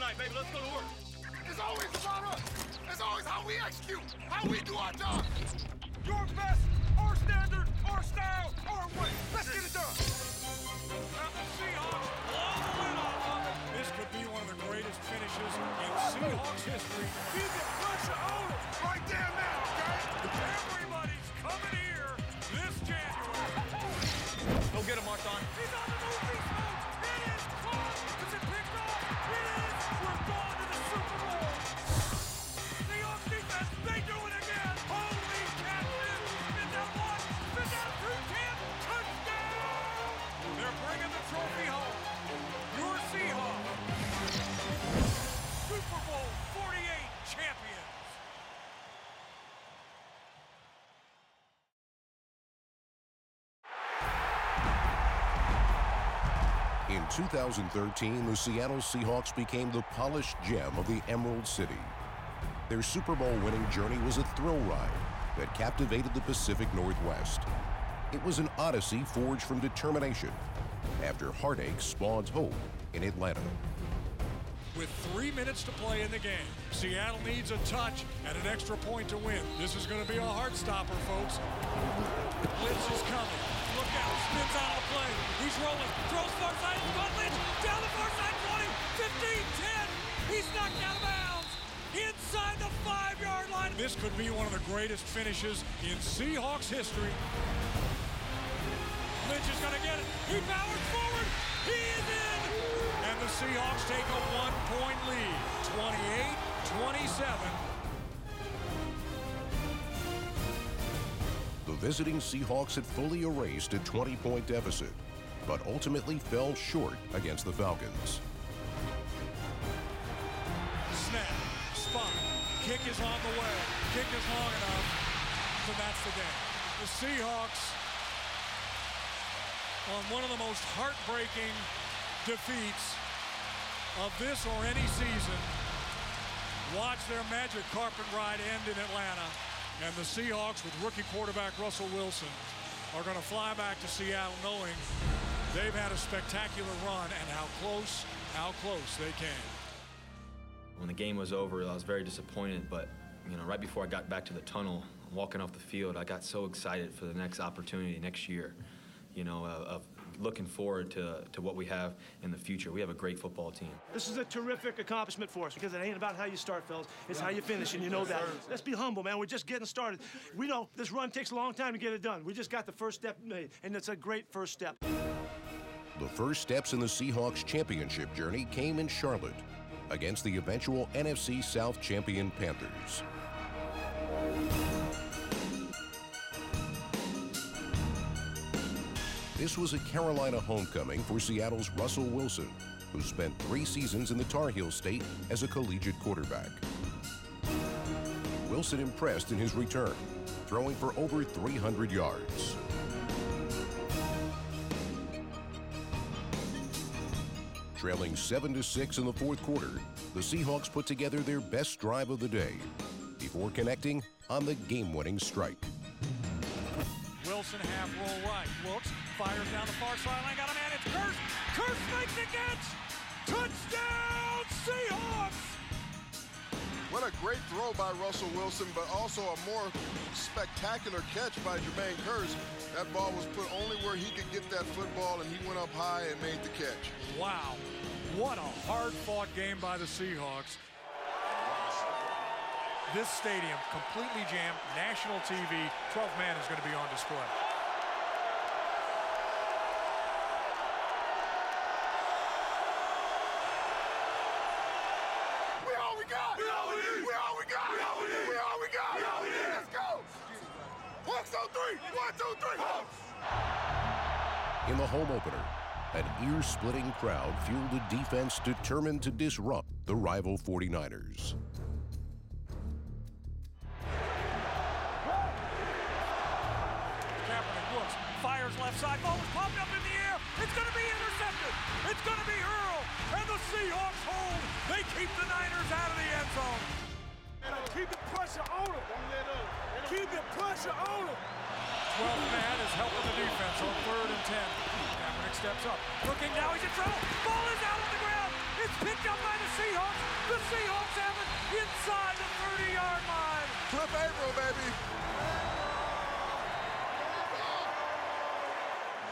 tonight, baby. Let's go to work. It's always about us. It's always how we execute, how we do our job. Your best, our standard, our style, our way. Let's get it done. And the Seahawks blow the lid off of it. This could be one of the greatest finishes in Seahawks history. Keep the pressure on it. Right there now, okay? Everybody's coming here this January. Go get him, Marthon. He's on the move. He's moved. It is caught. Is it picked off? It is. We're going to the Super Bowl. Seahawks defense, they do it again. Holy captain. Spin down one. Spin down two. 10. Touchdown. They're bringing the trophy home. Your Seahawks. Super Bowl 48 champions. In 2013, the Seattle Seahawks became the polished gem of the Emerald City. Their Super Bowl winning journey was a thrill ride that captivated the Pacific Northwest. It was an odyssey forged from determination after heartache spawned hope in Atlanta. With 3 minutes to play in the game, Seattle needs a touch and an extra point to win. This is going to be a heart stopper, folks. Blitz is coming. Look out, spins out of play. He's rolling, throws far side, Lynch, down the far side, 20, 15, 10. He's knocked out of bounds. Inside the 5-yard line. This could be one of the greatest finishes in Seahawks history. Lynch is going to get it. He powers forward. He is in. And the Seahawks take a 1-point lead, 28-27. The visiting Seahawks had fully erased a 20-point deficit, but ultimately fell short against the Falcons. Snap, spot, kick is on the way. Kick is long enough, so that's the game. The Seahawks, on one of the most heartbreaking defeats of this or any season, watch their magic carpet ride end in Atlanta. And the Seahawks, with rookie quarterback Russell Wilson, are going to fly back to Seattle knowing they've had a spectacular run and how close they came. When the game was over, I was very disappointed, but right before I got back to the tunnel, walking off the field, I got so excited for the next opportunity next year, of looking forward to what we have in the future. We have a great football team. This is a terrific accomplishment for us because it ain't about how you start, fellas. It's how you finish, and you know that. Let's be humble, man. We're just getting started. We know this run takes a long time to get it done. We just got the first step made, and it's a great first step. The first steps in the Seahawks championship journey came in Charlotte against the eventual NFC South champion Panthers. This was a Carolina homecoming for Seattle's Russell Wilson, who spent 3 seasons in the Tar Heel State as a collegiate quarterback. Wilson impressed in his return, throwing for over 300 yards. Trailing 7-6 in the fourth quarter, the Seahawks put together their best drive of the day before connecting on the game-winning strike. Wilson half roll right, looks, fires down the far sideline, got a man, it's Kearse. Kearse makes the catch! Touchdown, Seahawks! What a great throw by Russell Wilson, but also a more spectacular catch by Jermaine Kearse. That ball was put only where he could get that football, and he went up high and made the catch. Wow, what a hard-fought game by the Seahawks. This stadium completely jammed, national TV, 12th man is going to be on display. We all we got! We all we need! We all we got! We all we need! We all we got! We all we need! Let's go! 1, 2, 3! 1, 2, 3! Hawks! In the home opener, an ear-splitting crowd fueled a defense determined to disrupt the rival 49ers. Fires left side, ball is popped up in the air. It's going to be intercepted. It's going to be hurled. And the Seahawks hold. They keep the Niners out of the end zone. Keep the pressure on him. Keep the pressure on him. 12th man is helping the defense on 3rd and 10. Kaepernick steps up. Looking now, he's in trouble. Ball is out on the ground. It's picked up by the Seahawks. The Seahawks have it inside the 30-yard line. Cliff Averill, baby.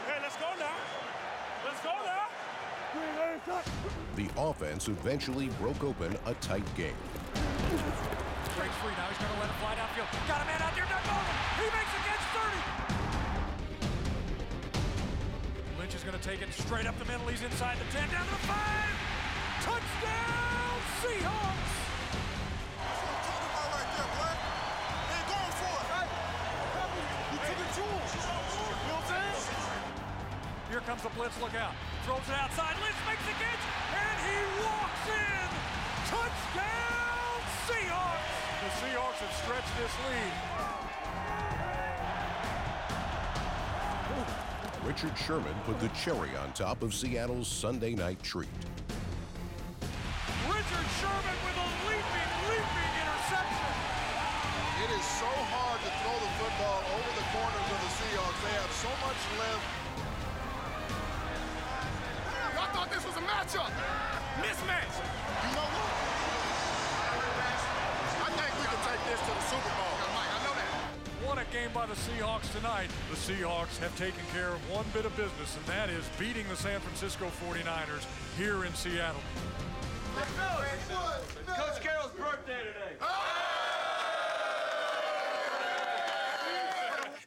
Hey, let's go now. Let's go now. The offense eventually broke open a tight game. Breaks free now. He's going to let it fly downfield. Got a man out there. Doug Baldwin. He makes it catch 30. Lynch is going to take it straight up the middle. He's inside the 10, down to the 5. Touchdown, Seahawks. That's what I'm talking about right there, Black. They're going for it. You took it to him. You know what I'm saying? Here comes the blitz. Look out. Throws it outside. Lynch makes the catch, and he walks in. Touchdown, Seahawks. The Seahawks have stretched this lead. Richard Sherman put the cherry on top of Seattle's Sunday night treat. Richard Sherman with a leaping interception. It is so hard to throw the football over the corners of the Seahawks. They have so much length. I thought this was a matchup. Mismatch. You know what? I think we can take this to the Super Bowl. I know that. What a game by the Seahawks tonight. The Seahawks have taken care of one bit of business, and that is beating the San Francisco 49ers here in Seattle. Coach Carroll's birthday today.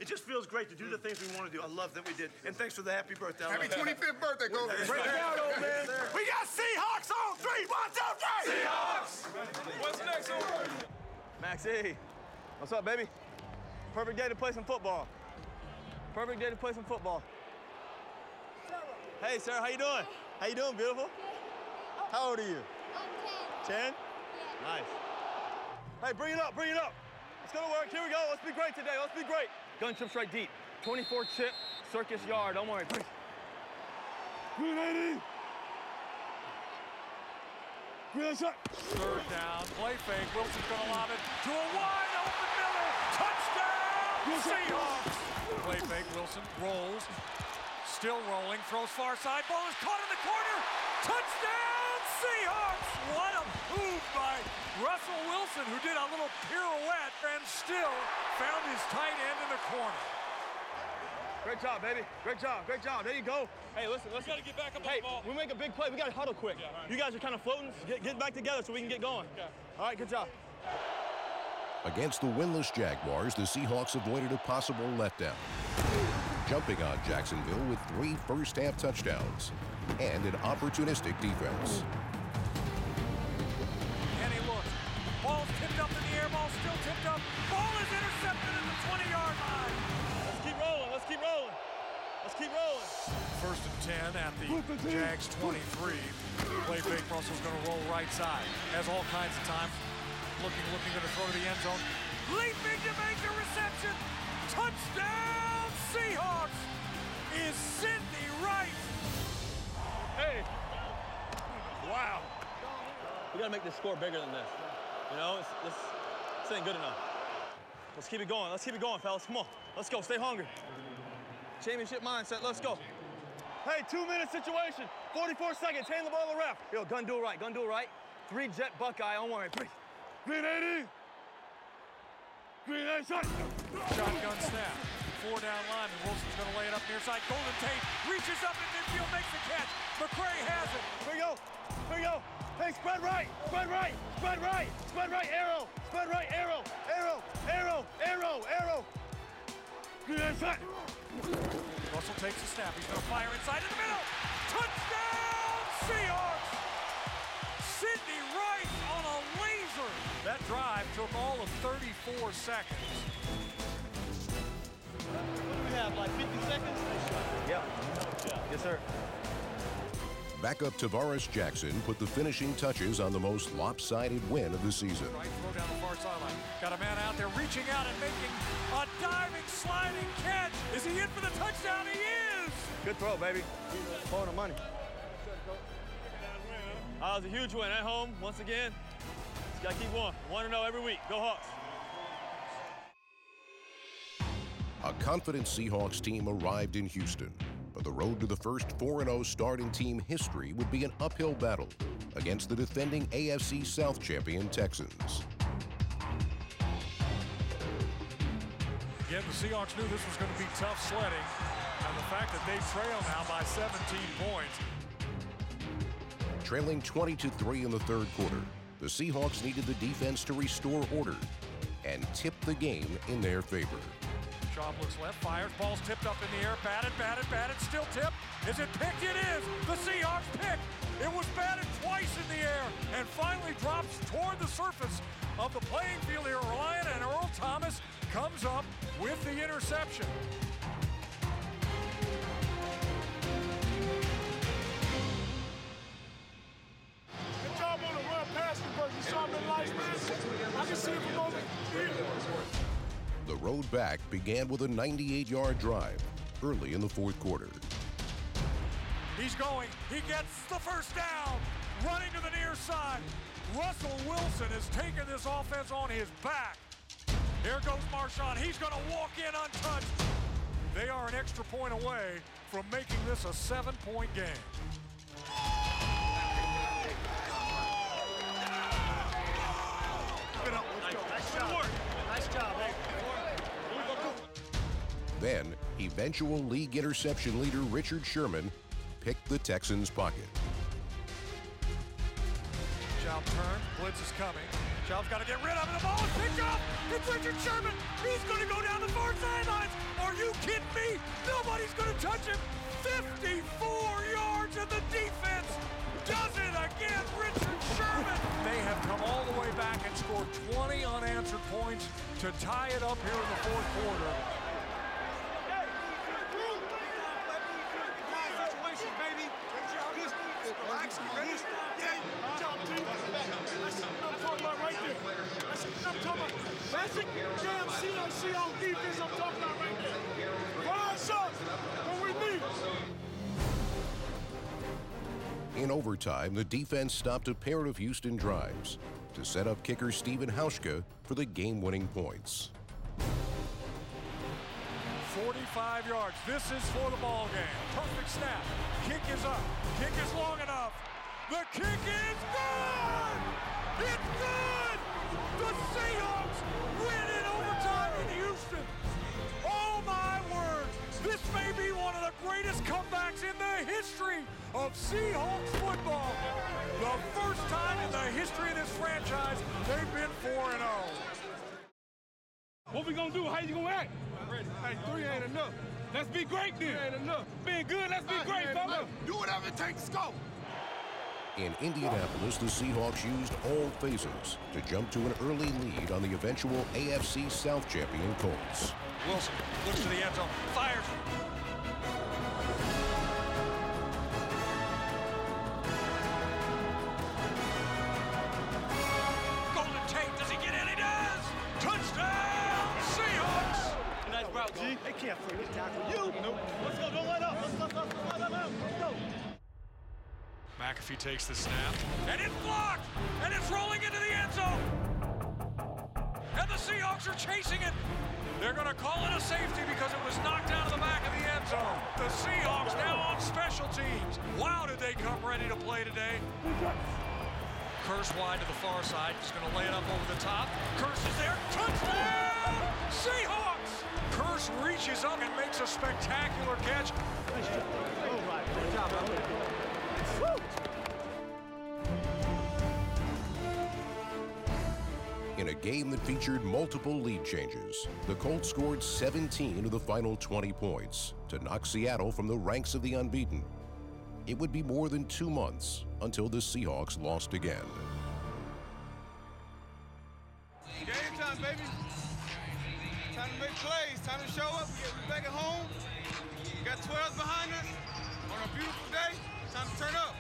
It just feels great to do the things we want to do. I love that we did. And thanks for the happy birthday. Happy 25th birthday, Go. Break it down, old man. We got Seahawks on 3. 1, 2, 3. Seahawks. What's next over? Maxie, what's up, baby? Perfect day to play some football. Perfect day to play some football. Hey, Sarah, how you doing? How you doing, beautiful? How old are you? I'm 10. 10? Yeah. Nice. Hey, bring it up, bring it up. It's gonna work, here we go. Let's be great today, let's be great. Gun chip straight deep. 24 chip, circus yard, don't worry. Green 80. Green shot. Third down, play fake. Wilson's going to lob it to a wide open Miller. Touchdown, Seahawks. Play fake, Wilson rolls. Still rolling, throws far side. Ball is caught in the corner. Touchdown, Seahawks. What a move by Russell Wilson, who did a little pirouette and still found his tight end in the corner. Great job, baby. Great job, great job. There you go. Hey, listen. We got to get back up on Hey, the ball. we make a big play. We got to huddle quick. Yeah, all right. You guys are kind of floating. Get back together so we can get going. Okay. All right, good job. Against the winless Jaguars, the Seahawks avoided a possible letdown, jumping on Jacksonville with 3 first-half touchdowns and an opportunistic defense. And he looks. Ball's tipped up in the air. Ball still tipped up. Ball is intercepted at the 20-yard line. Let's keep rolling. Let's keep rolling. Let's keep rolling. First and 10 at the Jags 23. Play fake, Russell's going to roll right side. Has all kinds of time. Looking to throw to the end zone. Leaping to make the reception. Touchdown, Seahawks, is Sidney Wright. Hey. Wow. We got to make this score bigger than this. You know, this ain't good enough. Let's keep it going. Let's keep it going, fellas. Come on. Let's go. Stay hungry. Championship mindset. Let's go. Hey, 2-minute situation. 44 seconds. Hand the ball to the ref. Yo, gun do it right. Gun do it right. 3 jet Buckeye. Don't worry. Green 80. Green 80 shot. Shotgun snap. 4 down line, and Wilson's going to lay it up near side. Golden Tate reaches up in midfield, makes the catch. McCray has it. Here we go. Here we go. Hey, spread right. Spread right. Spread right. Spread right. Arrow. Spread right. Arrow. Arrow. Arrow. Arrow. Arrow. Green 80 shot. Russell takes the snap. He's going to fire inside in the middle. Touchdown, Seahawks! Sidney Wright on a laser. That drive took all of 34 seconds. What do we have, like 50 seconds? Yep. Yes, sir. Backup Tavares Jackson put the finishing touches on the most lopsided win of the season. Right throw down the far sideline. Got a man out there reaching out and making a diving, sliding catch. Is he in for the touchdown? He is! Good throw, baby. Blowing the money. It was a huge win at home, once again. Just gotta keep going. 1-0 every week. Go Hawks. A confident Seahawks team arrived in Houston, but the road to the first 4-0 start in team history would be an uphill battle against the defending AFC South champion Texans. Again, the Seahawks knew this was going to be tough sledding, and the fact that they trail now by 17 points. Trailing 20-3 in the third quarter, the Seahawks needed the defense to restore order and tip the game in their favor. Schaub looks left, fires, ball's tipped up in the air, batted, still tipped. Is it picked? It is! The Seahawks picked! It was batted twice in the air and finally drops toward the surface of the playing field here. Ryan and Earl Thomas comes up with the interception. Good job on the run pass conversion. You saw him in lights, man. I can see it from over here. The road back began with a 98-yard drive early in the fourth quarter. He's going, he gets the first down, running to the near side. Russell Wilson has taken this offense on his back. Here goes Marshawn, he's gonna walk in untouched. They are an extra point away from making this a 7-point game. Nice job, man. Then, eventual league interception leader Richard Sherman picked the Texans' pocket. Schaub turn, blitz is coming. Schaub's got to get rid of it. The ball is picked up. It's Richard Sherman. He's going to go down the far sidelines. Are you kidding me? Nobody's going to touch him. 54 yards, and the defense does it again. Richard Sherman. They have come all the way back and scored 20 unanswered points to tie it up here in the fourth quarter. Classic damn Seahawks defense I'm talking about right there. Rise up when we need. In overtime, the defense stopped a pair of Houston drives to set up kicker Steven Hauschka for the game-winning points. 45 yards. This is for the ball game. Perfect snap. Kick is up. Kick is long enough. The kick is good! It's good! The Seahawks win in overtime in Houston. Oh my word! This may be one of the greatest comebacks in the history of Seahawks football. The first time in the history of this franchise they've been 4-0. What we gonna do? How you gonna act? Hey, 3 ain't enough. Let's be great then. 3 ain't enough. Being good, let's be great, fella. Do whatever it takes to go. In Indianapolis, the Seahawks used all phases to jump to an early lead on the eventual AFC South champion Colts. Wilson looks to the end zone, fires. Golden Tate, does he get in? He does! Touchdown, Seahawks! Nice route, G. They can't freaking tackle you. Nope. Let's go, don't let up. Let's go. Let's go. McAfee takes the snap, and it's blocked, and it's rolling into the end zone. And the Seahawks are chasing it. They're going to call it a safety because it was knocked out of the back of the end zone. The Seahawks now on special teams. Wow, did they come ready to play today. Kearse wide to the far side. He's going to lay it up over the top. Kearse is there. Touchdown! Seahawks! Kearse reaches up and makes a spectacular catch. Nice job. All right. Good job, brother. In a game that featured multiple lead changes, the Colts scored 17 of the final 20 points to knock Seattle from the ranks of the unbeaten. It would be more than 2 months until the Seahawks lost again. Game time, baby. Time to make plays. Time to show up. We're back at home. We got 12 behind us on a beautiful day. Time to turn up.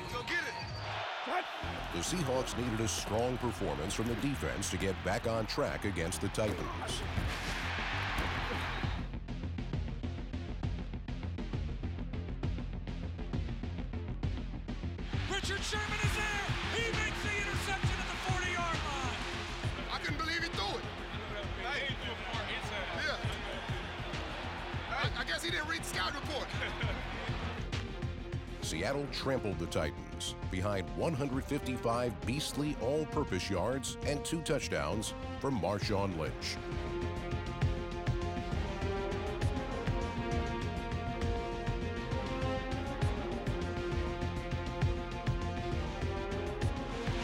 Let's go get it. What? The Seahawks needed a strong performance from the defense to get back on track against the Titans. Richard Sherman is there. He makes the interception at the 40-yard line. I couldn't believe he threw it. Yeah. I guess guess he didn't read the scout report. Seattle trampled the Titans behind 155 beastly all-purpose yards and 2 touchdowns from Marshawn Lynch.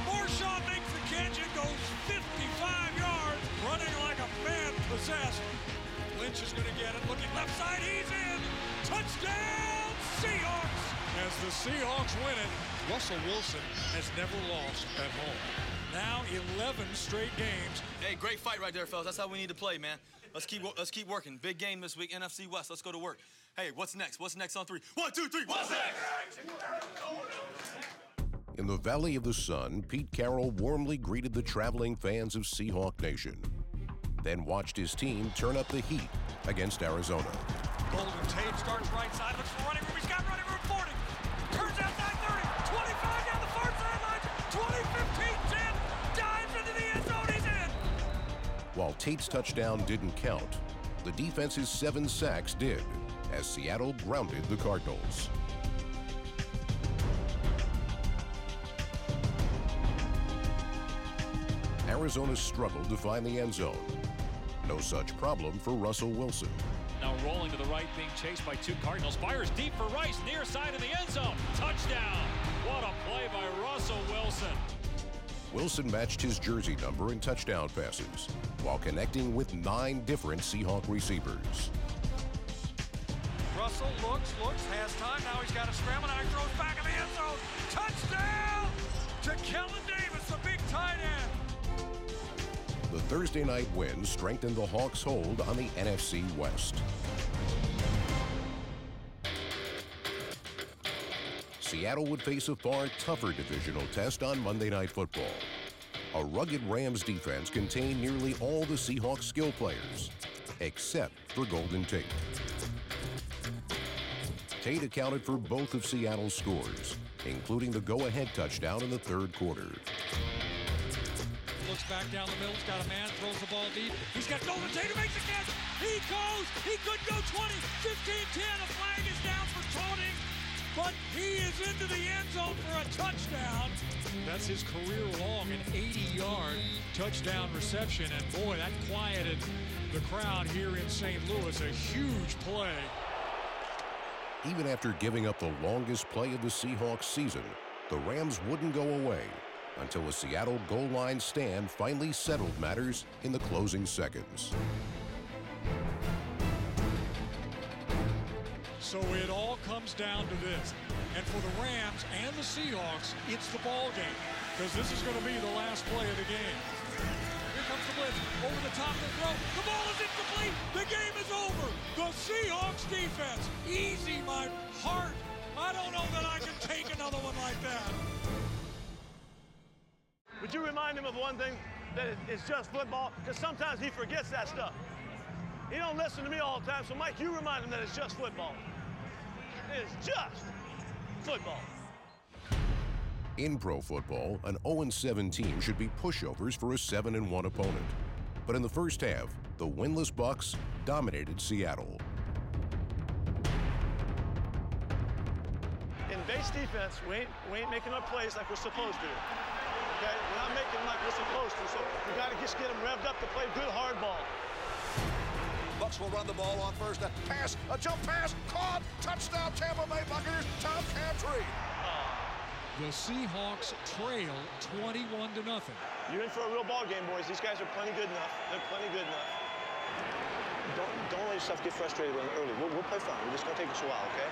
Marshawn makes the catch and goes 55 yards, running like a man possessed. Lynch is going to get it, looking left side, he's in! Touchdown, Seahawks! As the Seahawks win it, Russell Wilson has never lost at home. Now 11 straight games. Hey, great fight right there, fellas. That's how we need to play, man. Let's keep working. Big game this week, NFC West. Let's go to work. Hey, what's next? What's next on 3? 1, 2, 3. What's next? In the Valley of the Sun, Pete Carroll warmly greeted the traveling fans of Seahawk Nation, then watched his team turn up the heat against Arizona. Golden Tate starts right side, looks for running room. He's got running room 40. Turns outside 30, 25 down the far sideline, 20, 15, 10, dives into the end zone, he's in. While Tate's touchdown didn't count, the defense's 7 sacks did, as Seattle grounded the Cardinals. Arizona struggled to find the end zone. No such problem for Russell Wilson. Now rolling to the right, being chased by 2 Cardinals. Fires deep for Rice, near side of the end zone. Touchdown! What a play by Russell Wilson. Wilson matched his jersey number in touchdown passes, while connecting with 9 different Seahawk receivers. Russell looks, has time. Now he's got a scramble. Now he throws back in the end zone. Touchdown to Kellen Davis, the big tight end. The Thursday night win strengthened the Hawks' hold on the NFC West. Seattle would face a far tougher divisional test on Monday Night Football. A rugged Rams defense contained nearly all the Seahawks skill players, except for Golden Tate. Tate accounted for both of Seattle's scores, including the go-ahead touchdown in the 3rd quarter. Looks back down the middle, he's got a man, throws the ball deep. He's got Golden Tate who makes the catch. He goes, he could go 20, 15, 10. A flag is down for taunting, but he is into the end zone for a touchdown. That's his career long, an 80-yard touchdown reception. And boy, that quieted the crowd here in St. Louis. A huge play. Even after giving up the longest play of the Seahawks season, the Rams wouldn't go away until a Seattle goal line stand finally settled matters in the closing seconds. So it all comes down to this. And for the Rams and the Seahawks, it's the ball game, because this is going to be the last play of the game. Here comes the blitz, over the top of the throw. The ball is incomplete. The game is over. The Seahawks defense. Easy, my heart. I don't know that I can take another one like that. Would you remind him of one thing, that it's just football? Because sometimes he forgets that stuff. He don't listen to me all the time, so Mike, you remind him that it's just football. It's just football. In pro football, an 0-7 team should be pushovers for a 7-1 opponent. But in the first half, the winless Bucs dominated Seattle. In base defense, we ain't making our plays like we're supposed to. Okay? We're not making them like we're supposed to, so we got to just get them revved up to play good hard ball. Bucs will run the ball on first. A pass, a jump pass, caught, touchdown, Tampa Bay Buccaneers, Tom Cantry. The Seahawks trail 21-0. You're in for a real ball game, boys. These guys are plenty good enough. They're plenty good enough. Don't let yourself get frustrated early. We'll play fun. We're just going to take us a while, okay?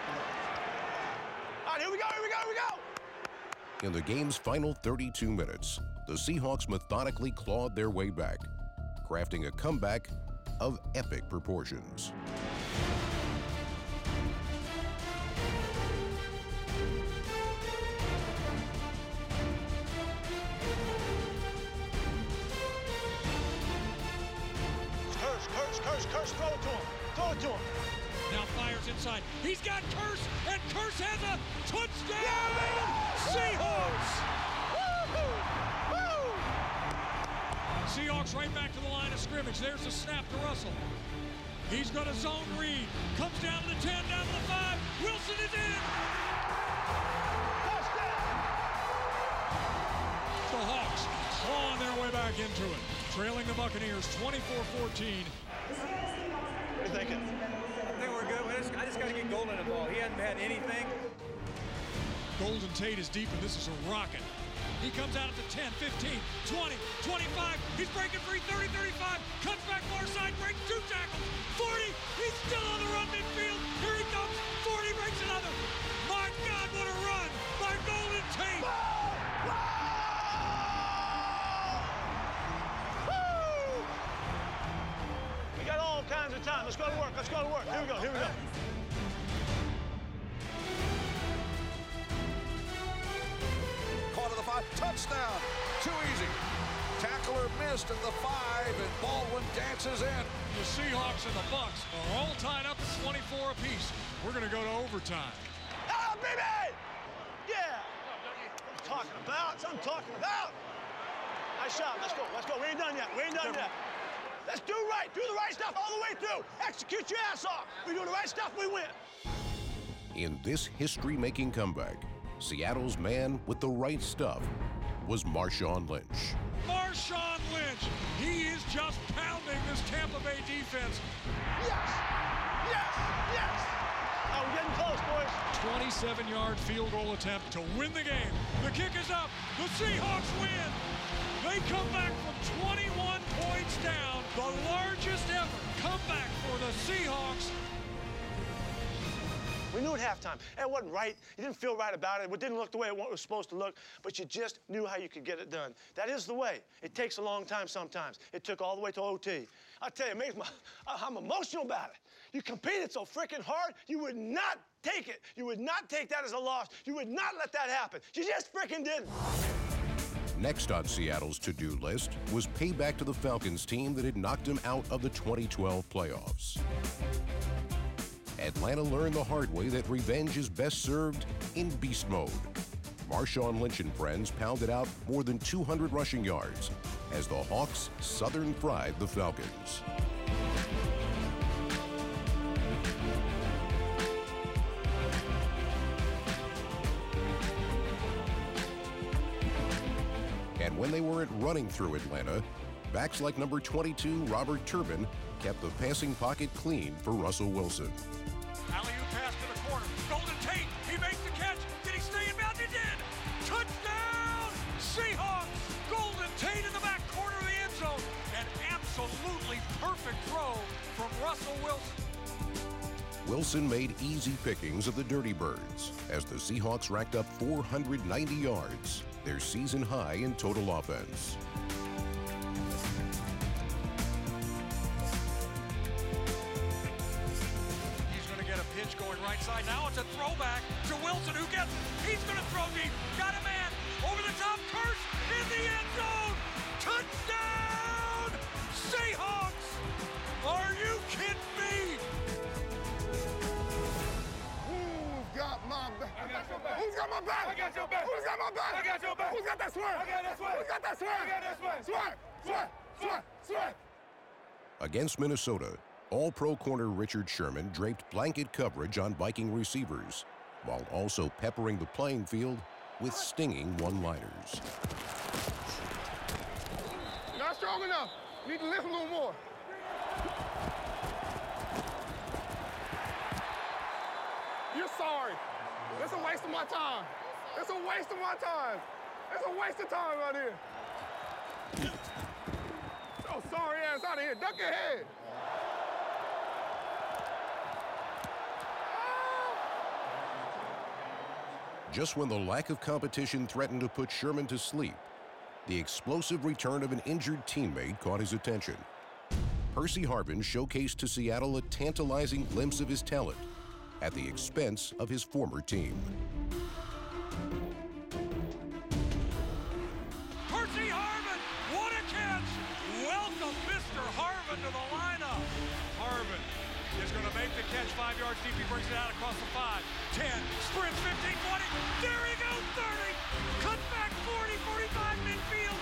All right, here we go, here we go, here we go! In the game's final 32 minutes, the Seahawks methodically clawed their way back, crafting a comeback of epic proportions. Curse, throw it to him. Throw it to him. Now fires inside. He's got Curse, and Curse has a touchdown! Seahawks! Woo-hoo! Seahawks right back to the line of scrimmage. There's the snap to Russell. He's got a zone read. Comes down to the 10, down to the 5. Wilson is in. The Hawks clawing their way back into it. Trailing the Buccaneers 24-14. What are you thinking? I think we're good. I just got to get Golden the ball. He hasn't had anything. Golden Tate is deep, and this is a rocket. He comes out at the 10, 15, 20, 25. He's breaking free, 30, 35. Cuts back far side, breaks 2 tackles. 40, he's still on the run midfield. Here he comes, 40, breaks another. My God, what a run by Golden Tate. We got all kinds of time. Let's go to work. Let's go to work. Here we go. Here we go. Caught at the 5, touchdown. Too easy. Tackler missed at the 5, and Baldwin dances in. The Seahawks and the Bucs are all tied up at 24 apiece. We're going to go to overtime. Ah, baby! Yeah! What I'm talking about. That's what I'm talking about. Nice shot. Let's go. Let's go. We ain't done yet. We ain't done yet. Let's do right. Do the right stuff all the way through. Execute your ass off. We do the right stuff, we win. In this history-making comeback, Seattle's man with the right stuff was Marshawn Lynch. Marshawn Lynch, he is just pounding this Tampa Bay defense. Yes! Yes! Yes! Oh, we're getting close, boys. 27-yard field goal attempt to win the game. The kick is up. The Seahawks win. They come back from 21 points down, the largest ever comeback for the Seahawks. We knew at halftime. It wasn't right. You didn't feel right about it. It didn't look the way it was supposed to look, but you just knew how you could get it done. That is the way. It takes a long time sometimes. It took all the way to OT. I tell you, I'm emotional about it. You competed so freaking hard, you would not take it. You would not take that as a loss. You would not let that happen. You just freaking didn't. Next on Seattle's to-do list was payback to the Falcons team that had knocked him out of the 2012 playoffs. Atlanta learned the hard way that revenge is best served in beast mode. Marshawn Lynch and friends pounded out more than 200 rushing yards as the Hawks southern fried the Falcons. And when they weren't running through Atlanta, backs like number 22, Robert Turbin, kept the passing pocket clean for Russell Wilson. Alley-oop pass to the corner. Golden Tate, he makes the catch. Did he stay in bounds? He did. Touchdown, Seahawks. Golden Tate in the back corner of the end zone. An absolutely perfect throw from Russell Wilson. Wilson made easy pickings of the Dirty Birds as the Seahawks racked up 490 yards, their season high in total offense. He's going to get a pitch going right side. Now it's a throwback to Wilson, who gets it. He's going to throw deep. Got a man over the top. Curse in the end zone. Touchdown, Seahawks. Are you kidding me? Who's got my back? Who's got my back? I got your back. Who's got my back? I got your back. Who's got that swerve? I got that swerve. Who's got that swerve? I got that swerve. Swerve, swerve, swerve, swerve. Against Minnesota, All-Pro corner Richard Sherman draped blanket coverage on Viking receivers, while also peppering the playing field with stinging one-liners. Not strong enough. Need to lift a little more. You're sorry. It's a waste of my time. It's a waste of my time. It's a waste of time right here. Oh, sorry ass out of here. Duck your head. Just when the lack of competition threatened to put Sherman to sleep, the explosive return of an injured teammate caught his attention. Percy Harvin showcased to Seattle a tantalizing glimpse of his talent at the expense of his former team. Percy Harvin, what a catch! Welcome, Mr. Harvin, to the lineup. Harvin is going to make the catch 5 yards deep. He brings it out across the 5, 10, sprints 15, 20. There he goes, 30. Cuts back 40, 45 midfield,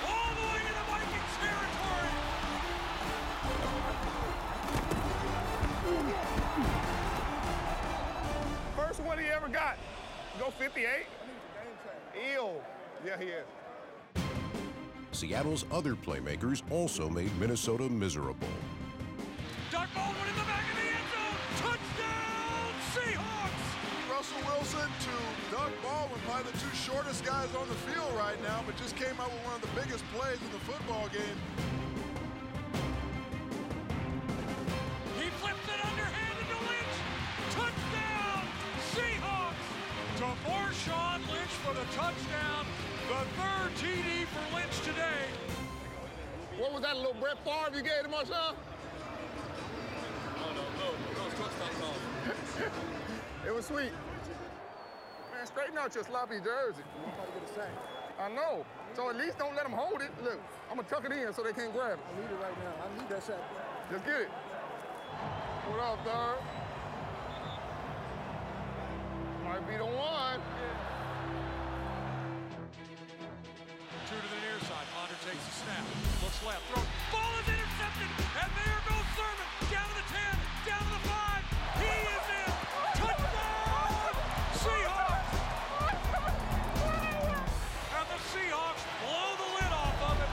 all the way to the Vikings territory. one he ever got. Go 58. Ew. Yeah, he is. Seattle's other playmakers also made Minnesota miserable. Doug Baldwin in the back of the end zone. Touchdown, Seahawks! Russell Wilson to Doug Baldwin, probably the two shortest guys on the field right now, but just came out with one of the biggest plays in the football game. He flips it underhand into Lynch. Touchdown, Seahawks! To Marshawn Lynch for the touchdown. The third TD for Lynch today. What was that little Brett Favre you gave to my son? It was sweet. Man, straighten out your sloppy jersey. I know. So at least don't let them hold it. Look, I'm gonna tuck it in so they can't grab it. I need it right now. I need that shot. Just get it. What up, third? Might be the one. Two to the near side. Ponder takes the snap. Looks left. Throws. Ball is intercepted. And there goes Sermon. Down to the 10. Down to the 5. He is in. Touchdown! Seahawks! And the Seahawks blow the lid off of it.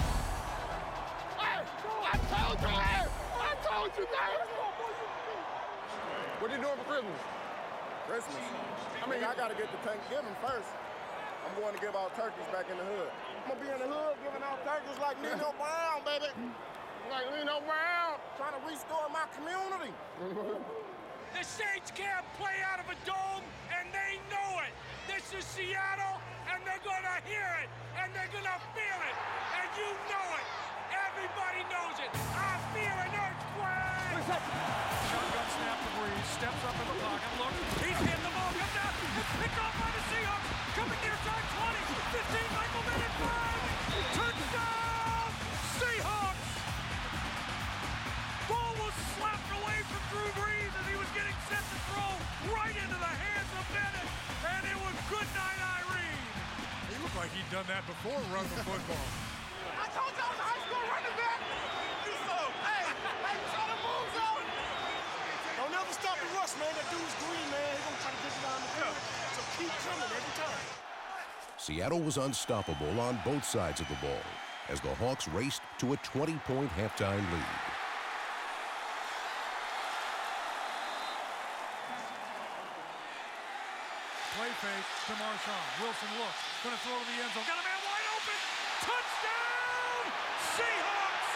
Hey! I told you, hey! I told you, hey! What are you doing for Christmas? Christmas. I mean, I got to get to Thanksgiving first. I'm going to give out turkeys back in the hood. I'm going to be in the hood giving out turkeys like Nino Brown, baby. Like Nino Brown. Trying to restore my community. The Saints can't play out of a dome, and they know it. This is Seattle, and they're going to hear it, and they're going to feel it, and you know it. Everybody knows it. I feel an earthquake. Shotgun snap to Breeze, steps up in the pocket, look, he's hit the ball, comes out, it's picked off by the Seahawks, coming near side 20, 15, Michael Bennett, 5, touchdown, Seahawks! Ball was slapped away from Drew Brees as he was getting set to throw right into the hands of Bennett, and it was good night, Irene. He looked like he'd done that before running the football. I told you I was a high school running back. You so. Hey, try to move, zone. Don't ever stop the rush, man. That dude's green, man. He's going to try to get you down the field. So keep coming every time. Seattle was unstoppable on both sides of the ball as the Hawks raced to a 20-point halftime lead. Play fake to Marshawn. Wilson looks. Going to throw to the end zone. Got a man wide open. Touchdown! Seahawks!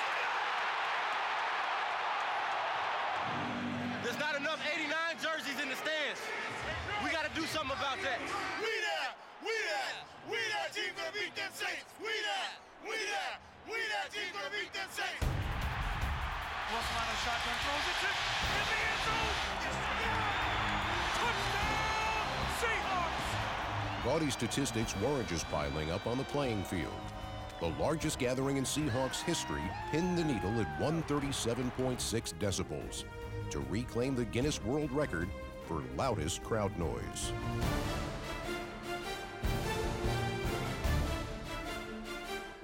There's not enough 89 jerseys in the stands. We got to do something about that. We there. We there. We that team gonna beat them Saints. We there. We there. We that team gonna beat them Saints. Wilson on a shotgun throws it in the end zone. Touchdown! Seahawks! Gaudy statistics weren't just piling up on the playing field. The largest gathering in Seahawks history pinned the needle at 137.6 decibels to reclaim the Guinness World Record for loudest crowd noise.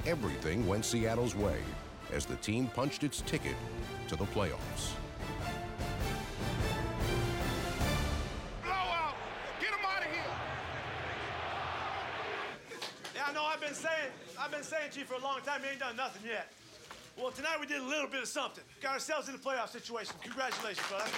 Everything went Seattle's way as the team punched its ticket to the playoffs. Blowout. Get him out of here. Yeah, I know I've been saying, Chief, for a long time, he ain't done nothing yet. Well, tonight we did a little bit of something. Got ourselves in the playoff situation. Congratulations, brother.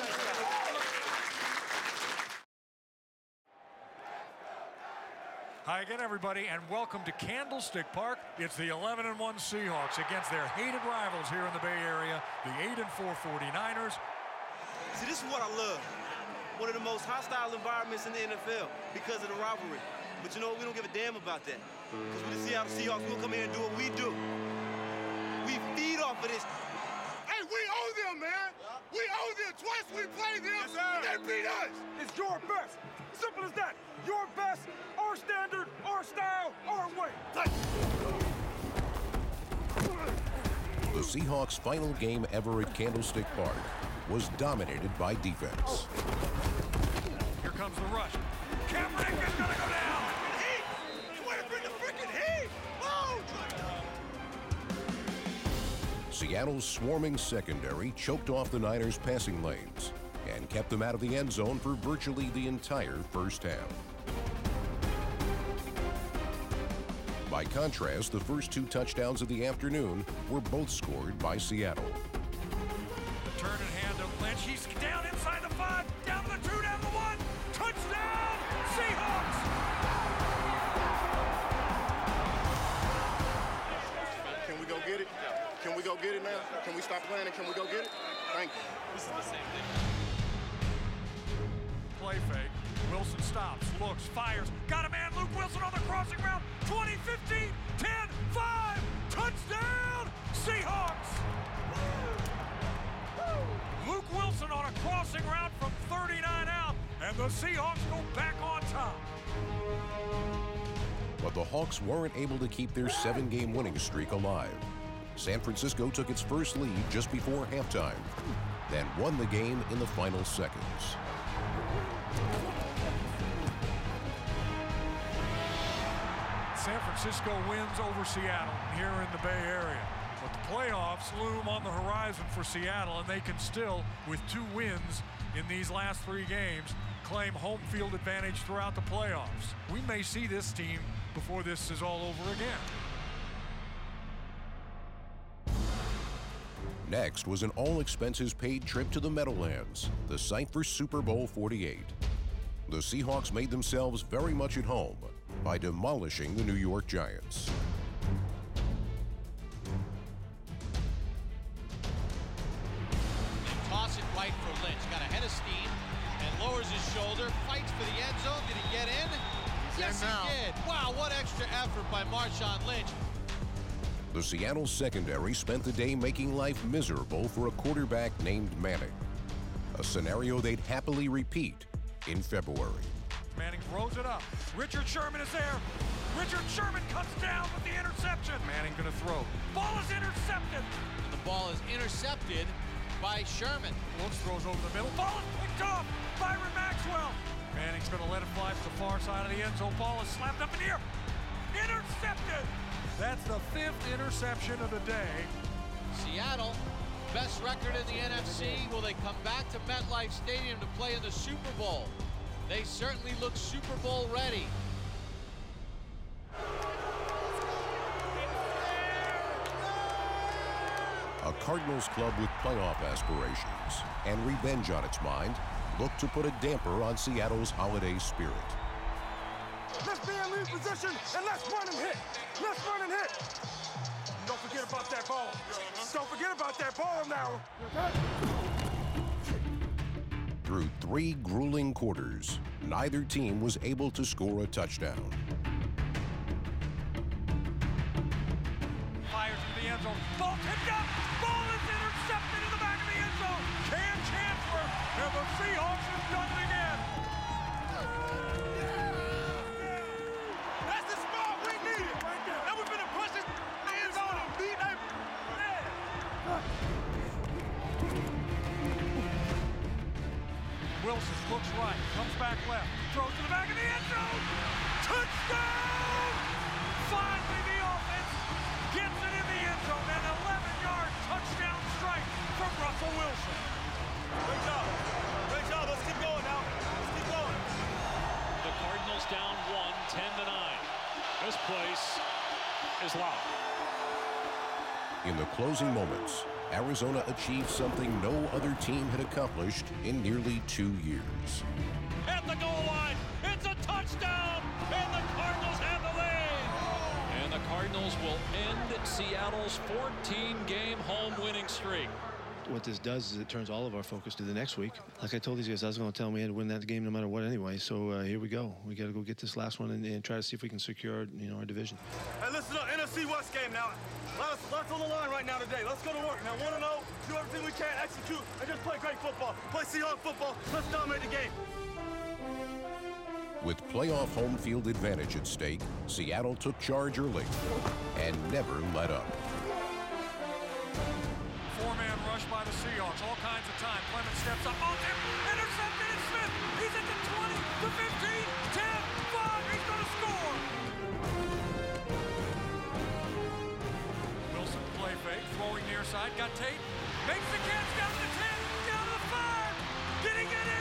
Hi again, everybody, and welcome to Candlestick Park. It's the 11-1 Seahawks against their hated rivals here in the Bay Area, the 8-4 49ers. See, this is what I love. One of the most hostile environments in the NFL because of the rivalry. But you know what? We don't give a damn about that. Because with the Seattle Seahawks, we'll come here and do what we do. We feed off of this. Hey, we owe them, man. We owe them. Twice we played them, and they beat us. It's your best. Simple as that. Your best, our standard, our style, our way. The Seahawks' final game ever at Candlestick Park was dominated by defense. Here comes the rush. Kaepernick is gonna go down. Heat! You want to bring the freaking heat? Oh! Seattle's swarming secondary choked off the Niners' passing lanes, and kept them out of the end zone for virtually the entire first half. By contrast, the first 2 touchdowns of the afternoon were both scored by Seattle. The turn and hand of Lynch. He's down inside the 5, down the 2, down the 1. Touchdown, Seahawks! Can we go get it? Can we go get it now? Can we stop playing and can we go get it? Thank you. This is the same thing. Play fake. Wilson stops, looks, fires. Got a man, Luke Wilson on the crossing route. 20, 15, 10, 5. Touchdown, Seahawks! Luke Wilson on a crossing route from 39 out, and the Seahawks go back on top. But the Hawks weren't able to keep their 7-game winning streak alive. San Francisco took its first lead just before halftime, then won the game in the final seconds. San Francisco wins over Seattle here in the Bay Area. But the playoffs loom on the horizon for Seattle, and they can still, with 2 wins in these last 3 games, claim home field advantage throughout the playoffs. We may see this team before this is all over again. Next was an all-expenses-paid trip to the Meadowlands, the site for Super Bowl 48. The Seahawks made themselves very much at home by demolishing the New York Giants. They toss it right for Lynch. Got a head of steam and lowers his shoulder, fights for the end zone. Did he get in? Yes, he did. Wow, what extra effort by Marshawn Lynch. The Seattle secondary spent the day making life miserable for a quarterback named Manning, a scenario they'd happily repeat in February. Manning throws it up. Richard Sherman is there. Richard Sherman cuts down with the interception. Manning gonna throw. Ball is intercepted. The ball is intercepted by Sherman. Looks, throws over the middle. Ball is picked off. Byron Maxwell. Manning's gonna let it fly to the far side of the end zone. Ball is slapped up in the air. Intercepted. That's the 5th interception of the day. Seattle, best record in the NFC. Will they come back to MetLife Stadium to play in the Super Bowl? They certainly look Super Bowl ready. A Cardinals club with playoff aspirations and revenge on its mind looked to put a damper on Seattle's holiday spirit. Let's be in lead position and let's run and hit. Let's run and hit. Don't forget about that ball. Don't forget about that ball now. Through 3 grueling quarters, neither team was able to score a touchdown. Fires to the end zone. Ball tipped up. Ball is intercepted in the back of the end zone. Cam Chancellor, and the Seahawks have done it again. That's the spot we needed. And we're going to push this end zone and beat them. Wilson looks right, comes back left, throws to the back of the end zone. Touchdown! Finally, the offense gets it in the end zone. An 11-yard touchdown strike from Russell Wilson. Great job. Great job. Let's keep going now. Let's keep going. The Cardinals down 1, 10-9. This place is loud. In the closing moments, Arizona achieved something no other team had accomplished in nearly 2 years. At the goal line, it's a touchdown, and the Cardinals have the lead. And the Cardinals will end Seattle's 14-game home winning streak. What this does is it turns all of our focus to the next week. Like I told these guys, I was going to tell them we had to win that game no matter what anyway. So here we go. We got to go get this last one and try to see if we can secure, our division. Hey, listen up, NFC West game now. Lots on the line right now today. Let's go to work now. 1-0, do everything we can, execute, and just play great football. Play Seahawks football. Let's dominate the game. With playoff home field advantage at stake, Seattle took charge early and never let up. Four-man rush by the Seahawks, all kinds of time. Clemens steps up on him, intercepted, and Smith. He's at the 20, the 15, 10, 5. He's going to score. Wilson play fake, throwing near side, got Tate, makes the catch down to the 10, down to the 5. Did he get it?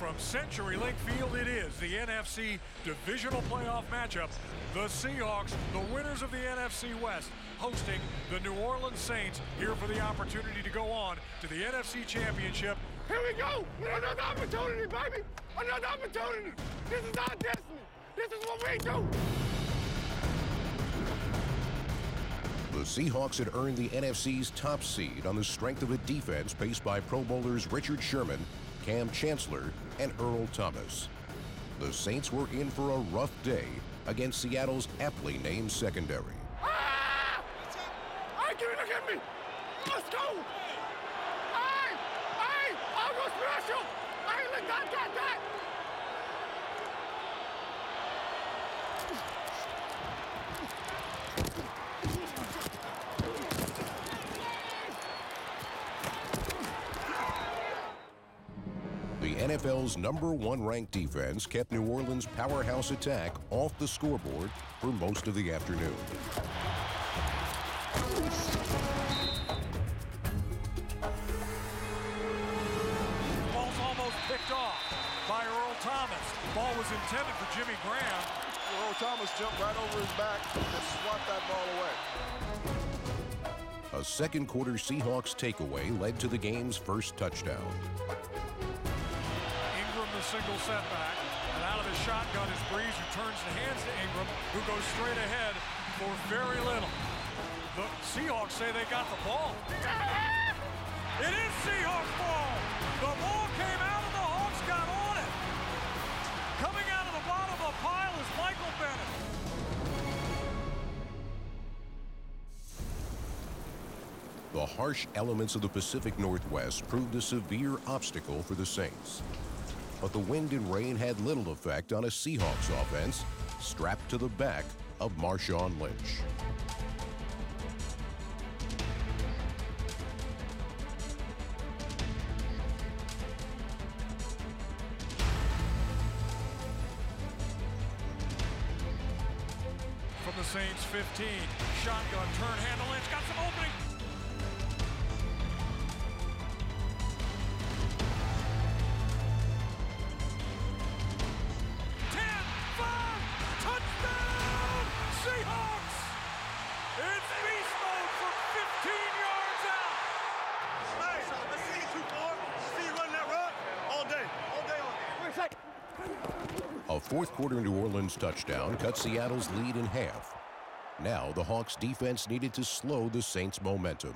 From CenturyLink Field, it is the NFC Divisional Playoff matchup. The Seahawks, the winners of the NFC West, hosting the New Orleans Saints, here for the opportunity to go on to the NFC Championship. Here we go! Another opportunity, baby! Another opportunity! This is our destiny! This is what we do! The Seahawks had earned the NFC's top seed on the strength of a defense paced by Pro Bowlers Richard Sherman, Cam Chancellor, and Earl Thomas. The Saints were in for a rough day against Seattle's aptly named secondary. Ah! Hey, give me, look at me! Let's go! Hey! Hey! I'll go special! Hey, look, that! The NFL's #1 ranked defense kept New Orleans' powerhouse attack off the scoreboard for most of the afternoon. Ball's almost picked off by Earl Thomas. Ball was intended for Jimmy Graham. Earl Thomas jumped right over his back and swatted that ball away. A second quarter Seahawks takeaway led to the game's first touchdown. Single setback, and out of the shotgun is Breeze, who turns the hands to Ingram, who goes straight ahead for very little. The Seahawks say they got the ball. It is Seahawks ball. The ball came out and the Hawks got on it. Coming out of the bottom of the pile is Michael Bennett. The harsh elements of the Pacific Northwest proved a severe obstacle for the Saints. But the wind and rain had little effect on a Seahawks offense strapped to the back of Marshawn Lynch. From the Saints 15, shotgun, turn, handle, Lynch, got some opening. A fourth quarter New Orleans touchdown cut Seattle's lead in half. Now the Hawks defense needed to slow the Saints' momentum.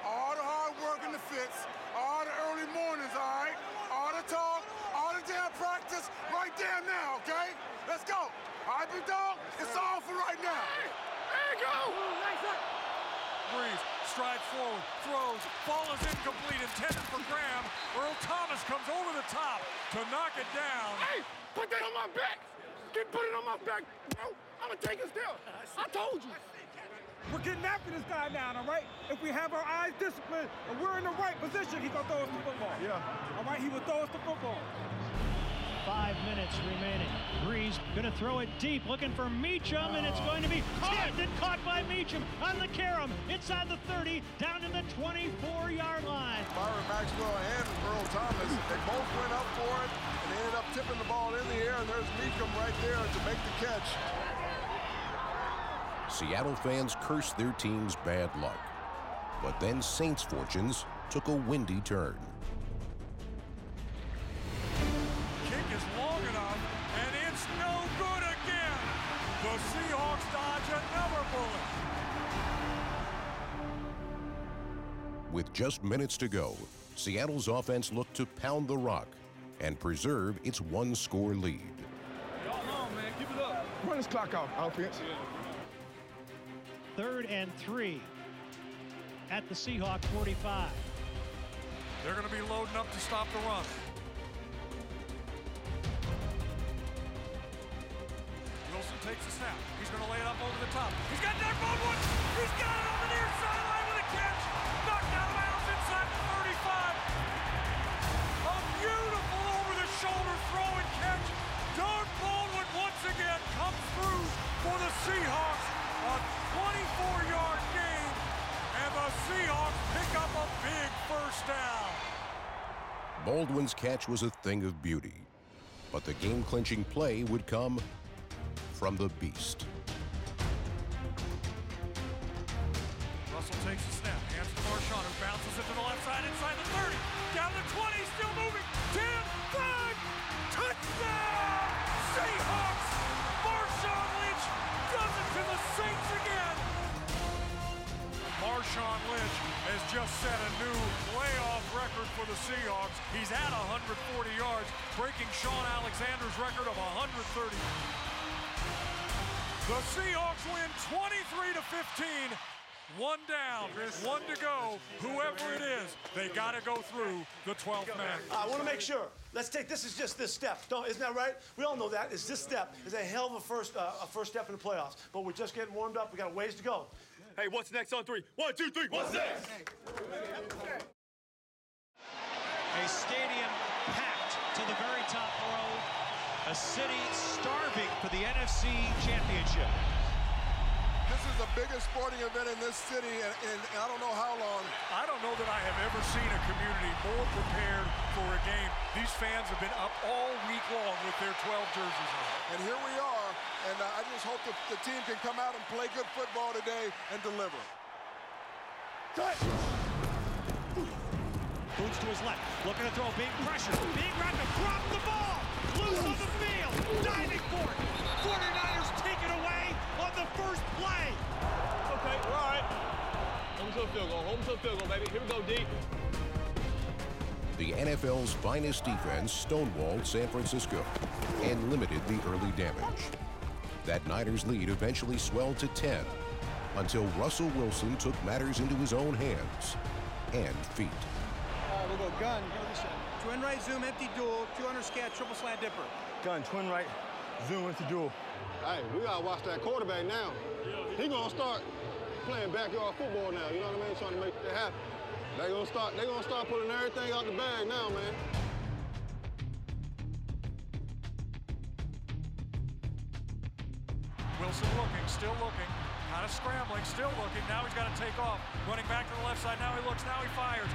All the hard work in the fits, all the early mornings, all right? All the talk, all the damn practice, right there now, okay? Let's go. All right, big dog, it's all for right now. There you go. Breeze strides forward, throws, ball is incomplete, intended for Graham. Earl Thomas comes over the top to knock it down. Hey, put that on my back. Put it on my back, bro. I'm gonna take it still. I told you. We're getting after this guy now, all right? If we have our eyes disciplined and we're in the right position, he's gonna throw us the football. Yeah. All right, he will throw us the football. 5 minutes remaining. Breeze gonna throw it deep, looking for Meacham, and it's going to be tipped and caught by Meacham on the carom, inside the 30, down to the 24-yard line. Byron Maxwell and Earl Thomas, they both went up for it, and they ended up tipping the ball in the air, and there's Meacham right there to make the catch. Seattle fans cursed their team's bad luck. But then Saints' fortunes took a windy turn. Long enough, and it's no good again. The Seahawks dodge another bullet. With just minutes to go, Seattle's offense looked to pound the rock and preserve its one-score lead. Come on, man, keep it up. Run this clock off, offense. 3rd and 3 at the Seahawks 45. They're going to be loading up to stop the run. Takes a snap. He's going to lay it up over the top. He's got Doug Baldwin. He's got it on the near sideline with a catch. Knocked out of bounds inside the 35. A beautiful over-the-shoulder throw and catch. Doug Baldwin once again comes through for the Seahawks. A 24-yard gain, and the Seahawks pick up a big first down. Baldwin's catch was a thing of beauty, but the game-clinching play would come from the beast. Russell takes a snap, hands to Marshawn, who bounces it to the left side, inside the 30, down the 20, still moving, 10, 5, touchdown! Seahawks! Marshawn Lynch does it to the Saints again! Marshawn Lynch has just set a new playoff record for the Seahawks. He's at 140 yards, breaking Sean Alexander's record of 130. The Seahawks win 23-15. One down, one to go. Whoever it is, they got to go through the 12th man. I want to make sure. Let's take this is just this step. Isn't that right? We all know that. It's this step. It's a hell of a first step in the playoffs. But we're just getting warmed up. We got a ways to go. Hey, what's next on 3? 1, 2, 3. What's next? A stadium packed to the very top row. A city starving for the NFC Championship. This is the biggest sporting event in this city in I don't know how long. I don't know that I have ever seen a community more prepared for a game. These fans have been up all week long with their 12 jerseys on. And here we are, and I just hope that the team can come out and play good football today and deliver. Cut! Boots to his left, looking to throw, being pressured, being wrapped up, drop the ball! Loose on the field, diving for it! 49ers take it away on the first play! Okay, we're all right. Hold them to a field goal. Hold them to a field goal, baby. Here we go, D. The NFL's finest defense stonewalled San Francisco and limited the early damage. That Niners lead eventually swelled to 10 until Russell Wilson took matters into his own hands and feet. We'll go gun. Twin right, zoom, empty duel, 200 scat, triple slant dipper. Gun, twin right, zoom, empty duel. Hey, we gotta watch that quarterback now. He gonna start playing backyard football now, you know what I mean? Trying to make it happen. They gonna start pulling everything out the bag now, man. Wilson looking, still looking, kind of scrambling, still looking. Now he's got to take off. Running back to the left side. Now he looks, now he fires.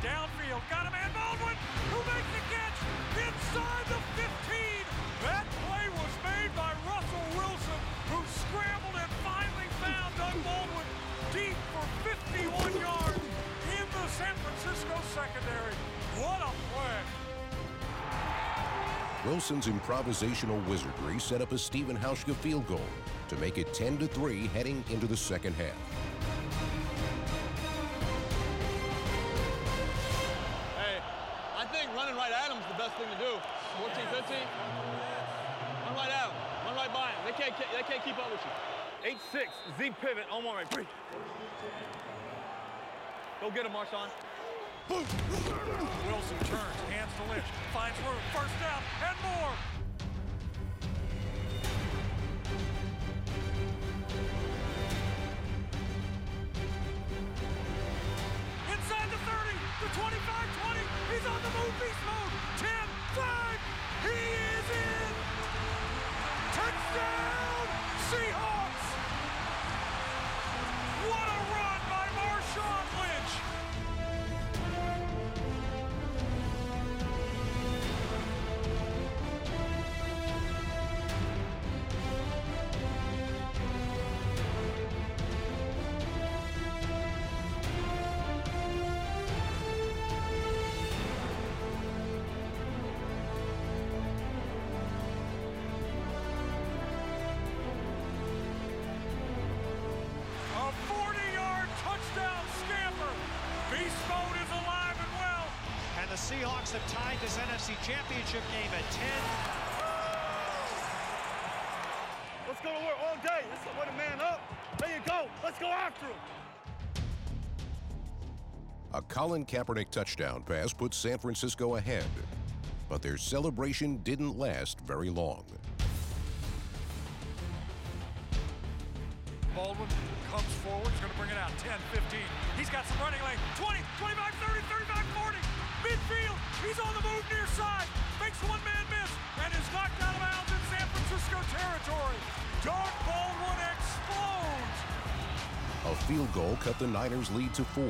Downfield, got a man, Baldwin, who makes the catch inside the 15. That play was made by Russell Wilson, who scrambled and finally found Doug Baldwin deep for 51 yards in the San Francisco secondary. What a play. Wilson's improvisational wizardry set up a Stephen Hauschka field goal to make it 10-3 heading into the second half. Hey, I think running right at him is the best thing to do. 14, 15. Run right at him. Run right by him. They can't keep up with you. 8-6, Z pivot on 1 right. 3. Go get him, Marshawn. Boom! Wilson turns, hands to Lynch, finds room, first down, and more! Inside the 30, the 25-20, he's on the move, beast mode, 10, 5, he is in! Touchdown, Seahawks! What a run by Marshawn Lynch! The Seahawks have tied this NFC Championship game at 10. Let's go to work all day. Let's put a man up. There you go. Let's go after him. A Colin Kaepernick touchdown pass put San Francisco ahead, but their celebration didn't last very long. Baldwin comes forward, he's going to bring it out, 10, 15. He's got some running lane, 20, 25, 30, 35, 40. Midfield, he's on the move near side, makes one man miss, and is knocked out of bounds in San Francisco territory. Doug Baldwin explodes. A field goal cut the Niners' lead to 4.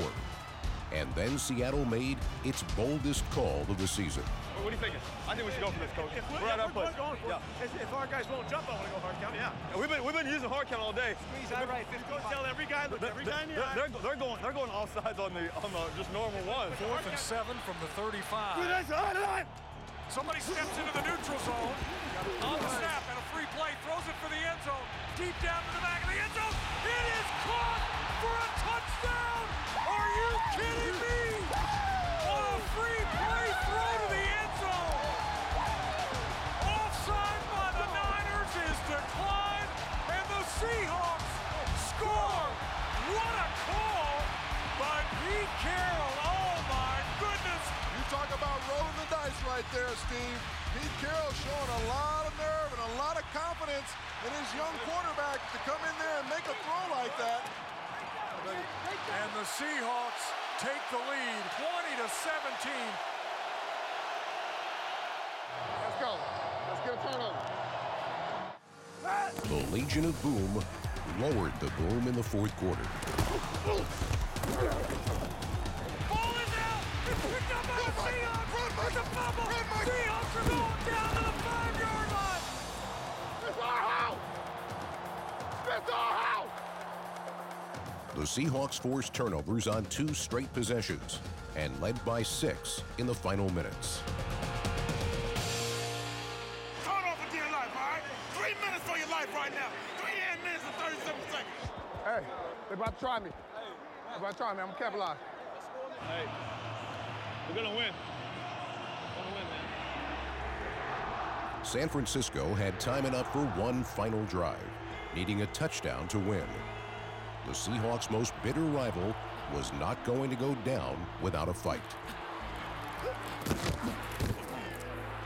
And then Seattle made its boldest call of the season. What are you thinking? I think we should go for this, Coach. We're at our push. If our guys won't jump, I want to go hard count. Yeah. We've been using hard count all day. Squeeze out right. Go tell every guy. Look, every guy in the eye. They're going all sides on the just normal one. 4th and 7 from the 35. Somebody steps into the neutral zone. On the snap and a free play, throws it for the end zone. Deep down to the back of the end zone. It is caught for a touchdown. Are you kidding me? On a free play throw to the end zone. Offside by the Niners is declined, and the Seahawks score. What a call by Pete Carroll. Oh my goodness. You talk about rolling the dice right there, Steve. Pete Carroll showing a lot of nerve and a lot of confidence in his young quarterback to come in there and make a throw like that. And the Seahawks take the lead, 20-17. Let's go. Let's get a turnover. The Legion of Boom lowered the boom in the fourth quarter. Ball is out! It's picked up by the Seahawks! It's a fumble! Seahawks are going down to the 5-yard line! It's our house! It's our house! The Seahawks forced turnovers on 2 straight possessions and led by 6 in the final minutes. Turn off for dear life, all right? 3 minutes for your life right now. 3 minutes and 37 seconds. Hey, they're about to try me. They're about to try me. I'm gonna capitalize. Hey, we're gonna win. San Francisco had time enough for one final drive, needing a touchdown to win. The Seahawks' most bitter rival was not going to go down without a fight.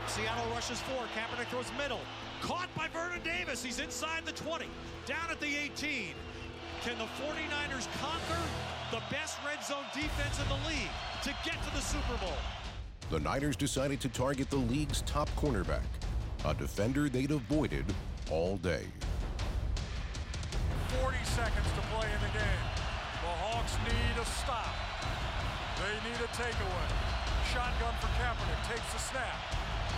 Seattle rushes 4. Kaepernick throws middle. Caught by Vernon Davis. He's inside the 20. Down at the 18. Can the 49ers conquer the best red zone defense in the league to get to the Super Bowl? The Niners decided to target the league's top cornerback, a defender they'd avoided all day. 40 seconds to play in the game. The Hawks need a stop. They need a takeaway. Shotgun for Kaepernick, takes the snap.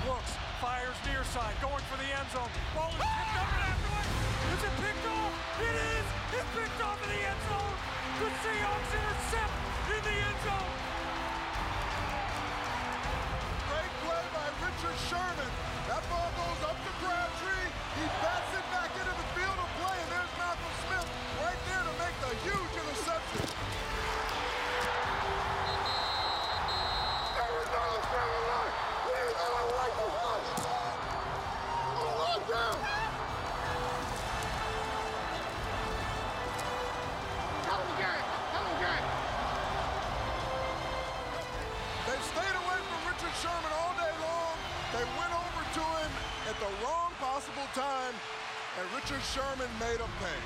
Looks, fires near side, going for the end zone. Ball is picked up and afterward. Is it picked off? It is! It's picked off in the end zone. The Seahawks intercept in the end zone. Great play by Richard Sherman. That ball goes up to Crabtree. He bats it back into the field of play, and there's Malcolm Smith right there to make the huge interception. They stayed away from Richard Sherman all day long. They went over to him at the wrong possible time, and Richard Sherman made him pay.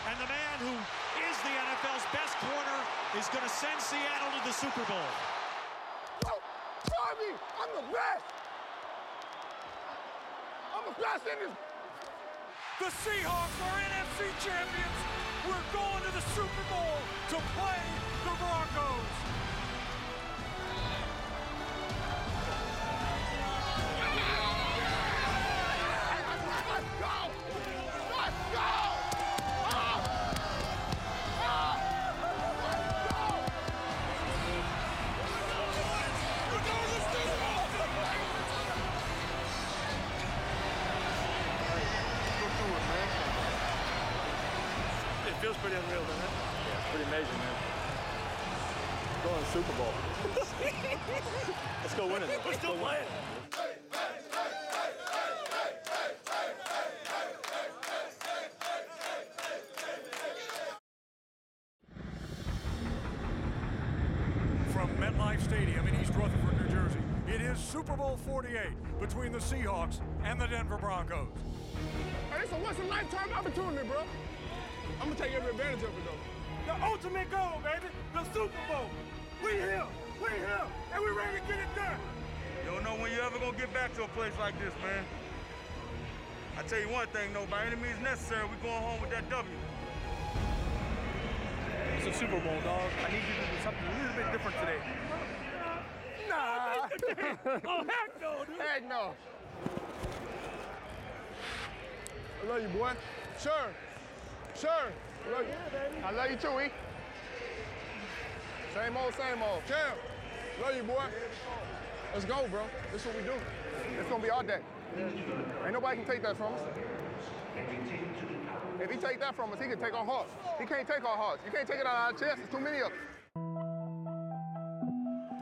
And the man who is the NFL's best corner is going to send Seattle to the Super Bowl. Try me! I'm the best! I'm the best in this. The Seahawks are NFC champions. We're going to the Super Bowl to play the Broncos. Let's go! Let's go! It feels pretty unreal, doesn't it? Yeah, it's pretty amazing, man. Going to the Super Bowl. Let's go win it. We're still playing. From MetLife Stadium in East Rutherford, New Jersey, it is Super Bowl 48 between the Seahawks and the Denver Broncos. Hey, it's a once-in-a-lifetime opportunity, bro. I'm gonna take every advantage of it, though. The ultimate goal, baby. The Super Bowl. We here, and we ready to get it done. You don't know when you're ever gonna get back to a place like this, man. I tell you one thing, though, by any means necessary, we're going home with that W. Super Bowl, dog. I need you to do something a little bit different today. Nah. Oh, heck no, dude. Heck no. I love you, boy. Sure. Love you. I love you too, E. Same old, same old. Cam, love you, boy. Let's go, bro. This is what we do. It's gonna be our day. Ain't nobody can take that from us. If he take that from us, he can take our hearts. He can't take our hearts. You can't take it out of our chest. There's too many of them.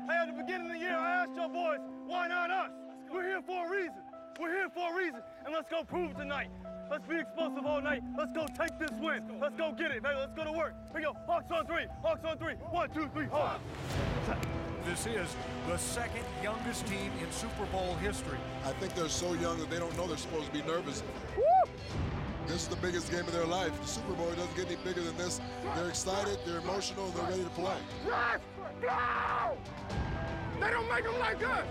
Hey, at the beginning of the year, I asked y'all boys, why not us? We're here for a reason. We're here for a reason, and let's go prove it tonight. Let's be explosive all night. Let's go take this win. Let's go get it, baby. Let's go to work. Here we go. Hawks on three. Hawks on three. 1, 2, 3, Hawks. This is the second youngest team in Super Bowl history. I think they're so young that they don't know they're supposed to be nervous. Woo! This is the biggest game of their life. The Super Bowl doesn't get any bigger than this. They're excited, they're emotional, and they're ready to play. Yes! Go! They don't make them like us.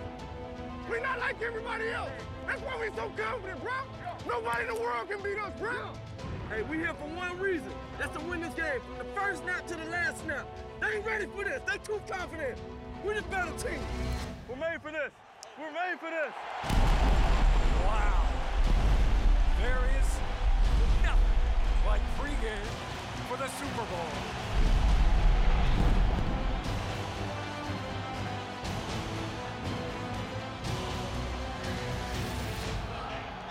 We're not like everybody else. That's why we're so confident, bro. Nobody in the world can beat us, bro. Hey, we here for one reason. That's to win this game from the first snap to the last snap. They ain't ready for this. They too confident. We're the better team. We're made for this. We're made for this. Wow. There is nothing like pregame for the Super Bowl.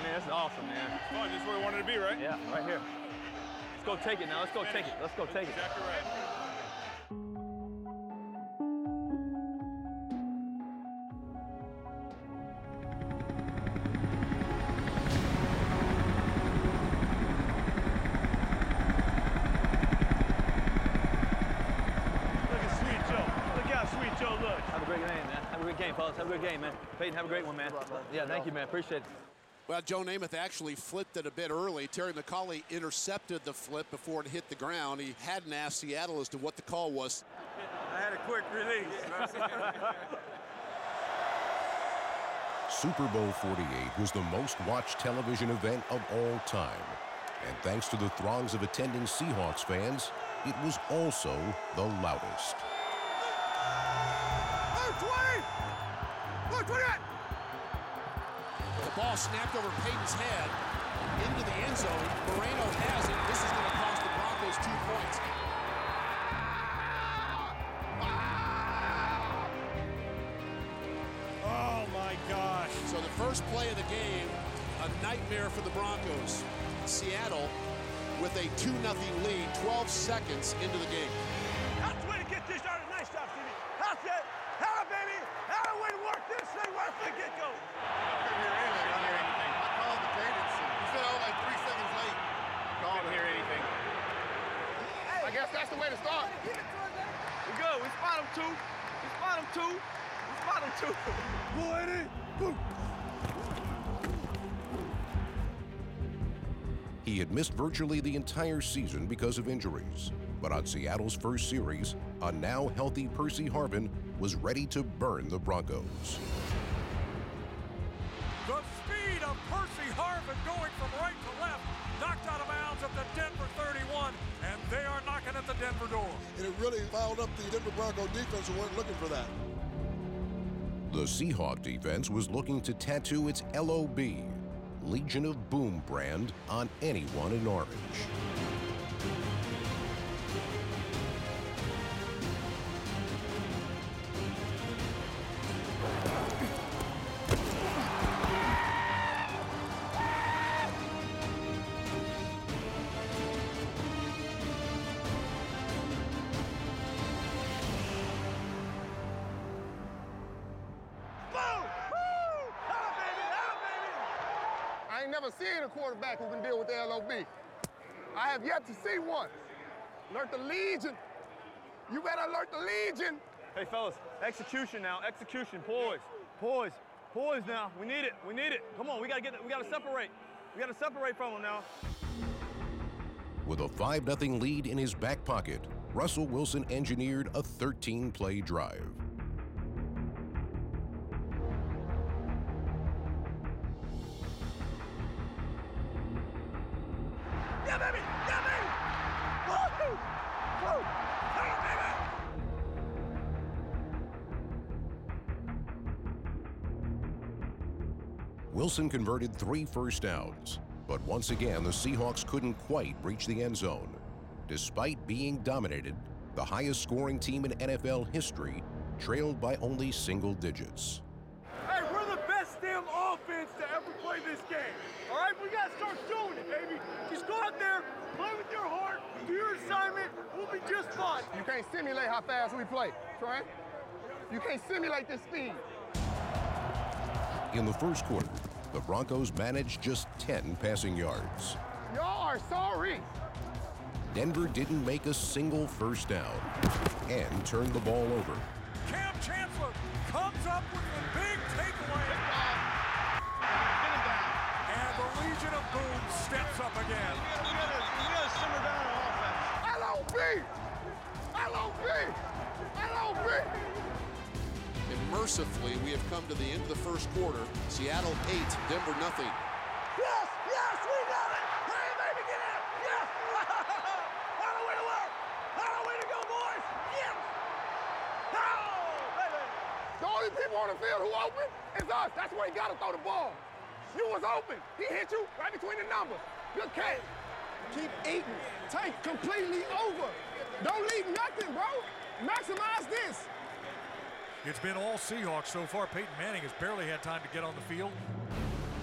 Man, this is awesome, man. It's fun. This is where we wanted to be, right? Yeah, right here. Let's go take it now. Let's go take it. Let's go take it. Exactly right. Have a great game, man. Have a great game, fellas. Have a good game, man. Peyton, have a great one, man. Yeah, thank you, man. Appreciate it. Well, Joe Namath actually flipped it a bit early. Terry McCauley intercepted the flip before it hit the ground. He hadn't asked Seattle as to what the call was. I had a quick release. Super Bowl 48 was the most watched television event of all time. And thanks to the throngs of attending Seahawks fans, it was also the loudest. 20! The ball snapped over Peyton's head into the end zone. Moreno has it. This is going to cost the Broncos 2 points. Oh, my gosh. So the first play of the game, a nightmare for the Broncos. Seattle with a 2-0 lead, 12 seconds into the game. That's the way to get this started. Nice job, Stevie. That's it. Hella, baby. Hella way to work this thing right from the get-go. I couldn't hear anything. I called the cadence. You said I was like 3 seconds late. Couldn't hear anything. I guess that's the way to start. We go. We spot him two. We spot him two. We spot him two. Go, Eddie. Go. He had missed virtually the entire season because of injuries. But on Seattle's first series, a now healthy Percy Harvin was ready to burn the Broncos. The speed of Percy Harvin going from right to left, knocked out of bounds at the Denver 31, and they are knocking at the Denver door. And it really fouled up the Denver Bronco defense who weren't looking for that. The Seahawk defense was looking to tattoo its LOB, Legion of Boom brand, on anyone in orange. I ain't never seen a quarterback who can deal with the LOB. I have yet to see one. Alert the Legion. You better alert the Legion. Hey, fellas, execution now. Execution. Poise. Poise. Poise now. We need it. We need it. Come on, we gotta separate. We gotta separate from them now. With a 5-0 lead in his back pocket, Russell Wilson engineered a 13-play drive. Yeah, baby! Yeah, baby! Woo! Woo! Wilson converted 3 first downs, but once again, the Seahawks couldn't quite reach the end zone. Despite being dominated, the highest scoring team in NFL history trailed by only single digits. Hey, we're the best damn offense to ever play this game. All right, we gotta start showing it, baby. Just go out there, play with your heart, do your assignment, we'll be just fine. You can't simulate how fast we play, Trey. You can't simulate this speed. In the first quarter, the Broncos managed just 10 passing yards. Y'all are sorry. Denver didn't make a single first down and turned the ball over. Cam Chancellor comes up with the big takeaway. And the Legion of Boom steps up again. We gotta simmer down our offense. LOB! LOB! LOB! Immersively, we have come to the end of the first quarter. Seattle 8, Denver nothing. Yes, yes, we got it! Hey, baby, get in! Yes! What a way to work! What a way to go, boys! Yes! Oh, baby! The only people on the field who open is us. That's where he got to throw the ball. You was open. He hit you right between the numbers. Good catch. Keep eating. Take completely over. Don't leave nothing, bro. Maximize this. It's been all Seahawks so far. Peyton Manning has barely had time to get on the field.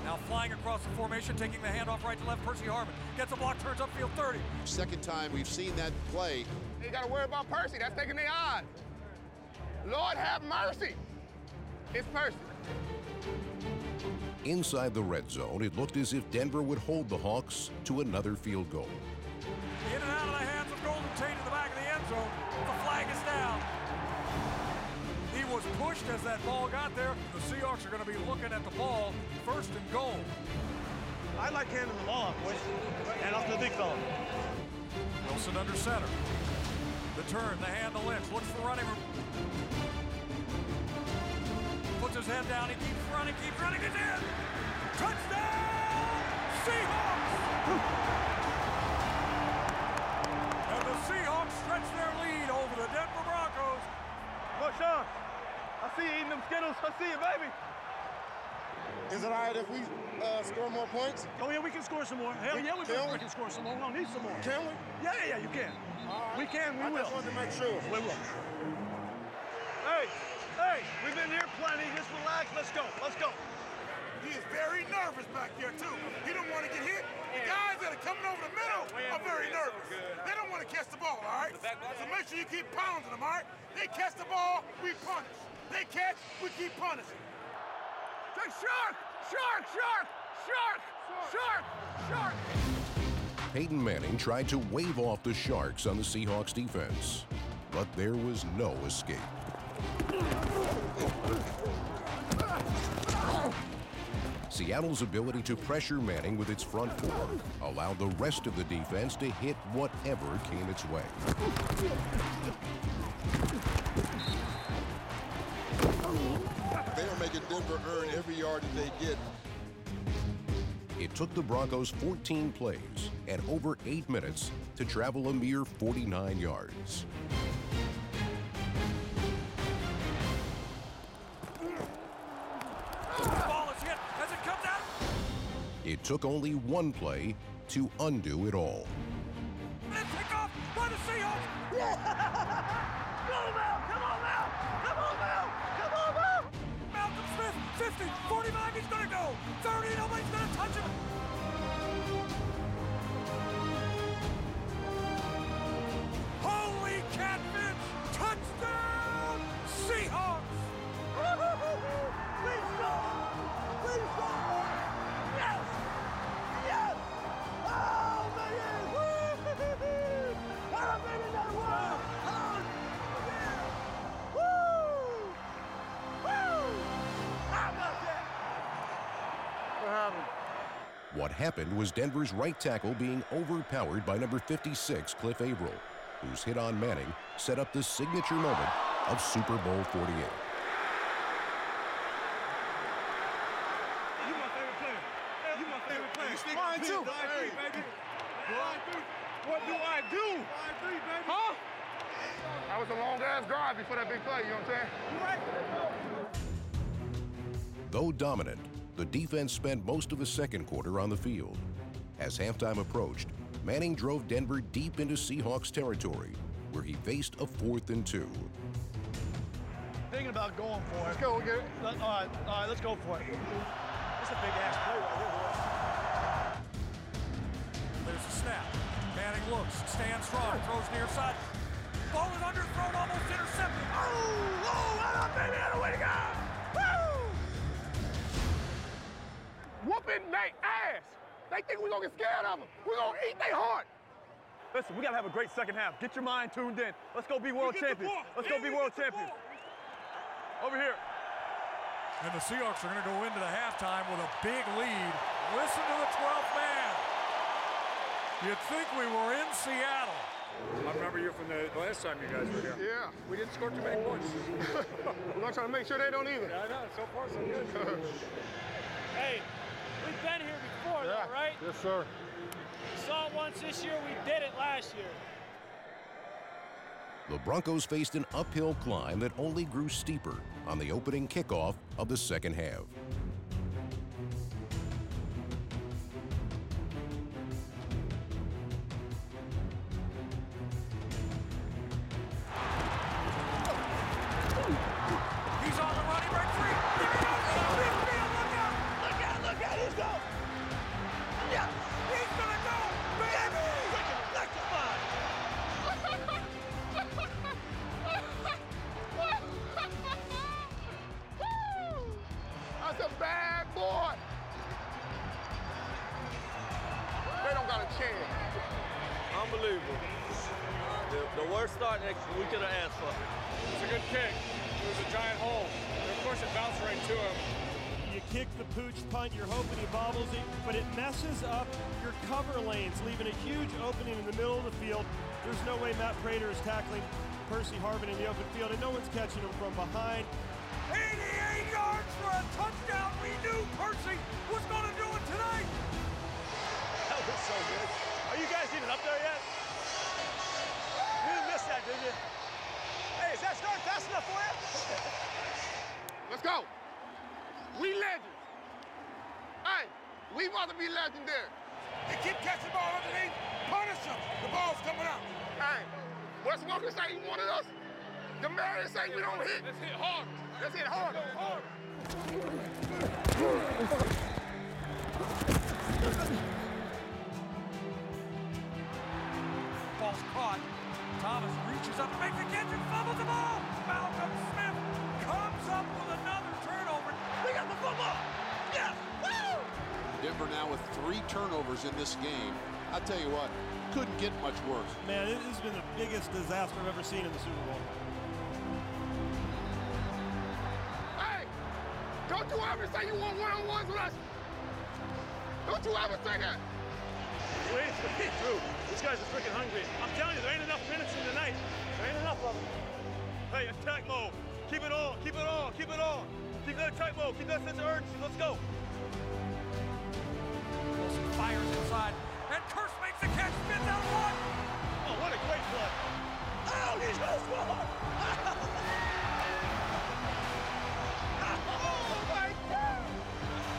Now flying across the formation, taking the handoff right to left. Percy Harvin gets a block, turns upfield 30. Second time we've seen that play. You got to worry about Percy. That's taking their odds. Lord have mercy. It's Percy. Inside the red zone, it looked as if Denver would hold the Hawks to another field goal. In and out of the hands of Golden Tate in the back of the end zone. The flag is down. He was pushed as that ball got there. The Seahawks are going to be looking at the ball, first and goal. I like handing the ball off, boys. And off to the big fella. Wilson under center. The turn, the hand to Lynch. Looks for running room. Puts his head down. He keeps running, he's in. Touchdown! Seahawks! And the Seahawks stretch their lead over the Denver Broncos. Look, Sean, I see you eating them Skittles. I see you, baby. Is it all right if we score more points? Oh, yeah, we can score some more. Hell yeah, we can score some more. We don't need some more. Can we? Yeah, you can. We can, we will. I just wanted to make sure. We will. Hey, we've been here plenty. Just relax. Let's go. He is very nervous back there, too. He don't want to get hit. The guys that are coming over the middle are very nervous. They don't want to catch the ball, all right? So make sure you keep pounding them, all right? They catch the ball, we punish. They catch, we keep punishing. Take shark! Shark! Shark! Shark! Shark! Shark! Peyton Manning tried to wave off the Sharks on the Seahawks defense, but there was no escape. Seattle's ability to pressure Manning with its front four allowed the rest of the defense to hit whatever came its way. They are making Denver earn every yard that they get. It took the Broncos 14 plays and over 8 minutes to travel a mere 49 yards. Ball is hit as it comes out. It took only one play to undo it all. And pick off by the Seahawks. Yeah! Go, Mel! Come on, Mel! Come on, Mel! Come on, Mel! Malcolm Smith, 50, 45, he's gonna go. 30, nobody's gonna touch him. Holy catfish! Touchdown, Seahawks! Please go! Please go! Yes! Yes! Oh, man! Woo! Oh, baby, that one! Oh, yeah! Woo! Woo! How about that? What happened? What happened was Denver's right tackle being overpowered by number 56, Cliff Averill, whose hit on Manning set up the signature moment of Super Bowl 48. You my favorite player. You my favorite player. Mine too. Hey, baby. What do I do? Baby. Huh? That was a long-ass drive before that big play, you know what I'm saying? You right? Though dominant, The defense spent most of the second quarter on the field. As halftime approached, Manning drove Denver deep into Seahawks territory, where he faced a 4th and 2. Thinking about going for it. Let's go. All right, let's go for it. That's a big-ass play right here, boys. There's a snap. Manning looks, stands strong, throws near side. Ball is underthrown, almost intercepted. Oh, right up, baby, and away to go. Woo! Whooping their ass. They think we're gonna get scared of them. We're gonna eat their heart. Listen, we gotta have a great second half. Get your mind tuned in. Let's go be world champions. Let's go be world champions. Over here. And the Seahawks are going to go into the halftime with a big lead. Listen to the 12th man. You'd think we were in Seattle. I remember you from the last time you guys were here. Yeah. We didn't score too many points. We're gonna try to make sure they don't either. Yeah, I know. So far, so good. Hey, we've been here before, though, right? Yes, sir. We saw it once this year. We did it last year. The Broncos faced an uphill climb that only grew steeper on the opening kickoff of the second half. He's on the run, he breaks free. Look out, he's going. Yeah. He's gonna go, baby! Freaking electrified. That's a bad boy. They don't got a chance. Unbelievable. The worst start we could have asked for. It's a good kick. It was a giant hole. And of course, it bounced right to him. You kick the pooch punt, you're hoping he bobbles it, but it messes up your cover lanes, leaving a huge opening in the middle of the field. There's no way Matt Prater is tackling Percy Harvin in the open field, and no one's catching him from behind. 88 yards for a touchdown. We knew Percy was going to do it tonight. That was so good. Are you guys even up there yet? You didn't miss that, did you? Hey, is that start fast enough for you? Let's go. We legends. Hey, we want to be legendary. They keep catching the ball underneath. Punish them. The ball's coming out. Hey, Wes Walker say he wanted us. The mayor say we don't hit. Let's hit hard. Let's hit hard. Ball's caught. Thomas reaches up, makes a catch, and fumbles the ball. Malcolm Smith comes up with another turnover. We got the football. Yes. Woo! Denver now with 3 turnovers in this game. I tell you what, couldn't get much worse. Man, this has been the biggest disaster I've ever seen in the Super Bowl. Hey, don't you ever say you want one-on-ones with us. Don't you ever say that. Wait, Drew. These guys are freaking hungry. I'm telling you, there ain't enough minutes in the night. There ain't enough of them. Hey, attack mode. Keep it on, keep it on, keep it on. Keep that attack mode, keep that sense of urgency. Let's go. Wilson fires inside, and Kurtz makes the catch, spins out one. Oh, what a great play. Oh, he's going to score. Oh, my God.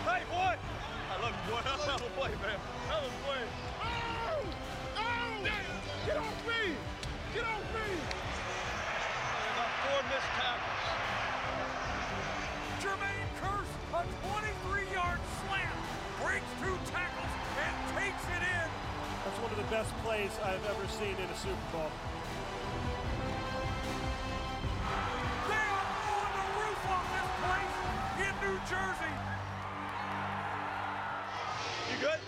Hey, boy. I love you, boy. Hell of a play, man. Hell of a play. Oh! Get off me! Get off me! About 4 missed tackles. Jermaine Kearse, a 23-yard slam, breaks 2 tackles and takes it in. That's one of the best plays I've ever seen in a Super Bowl. They are blowing the roof off this place in New Jersey. You good?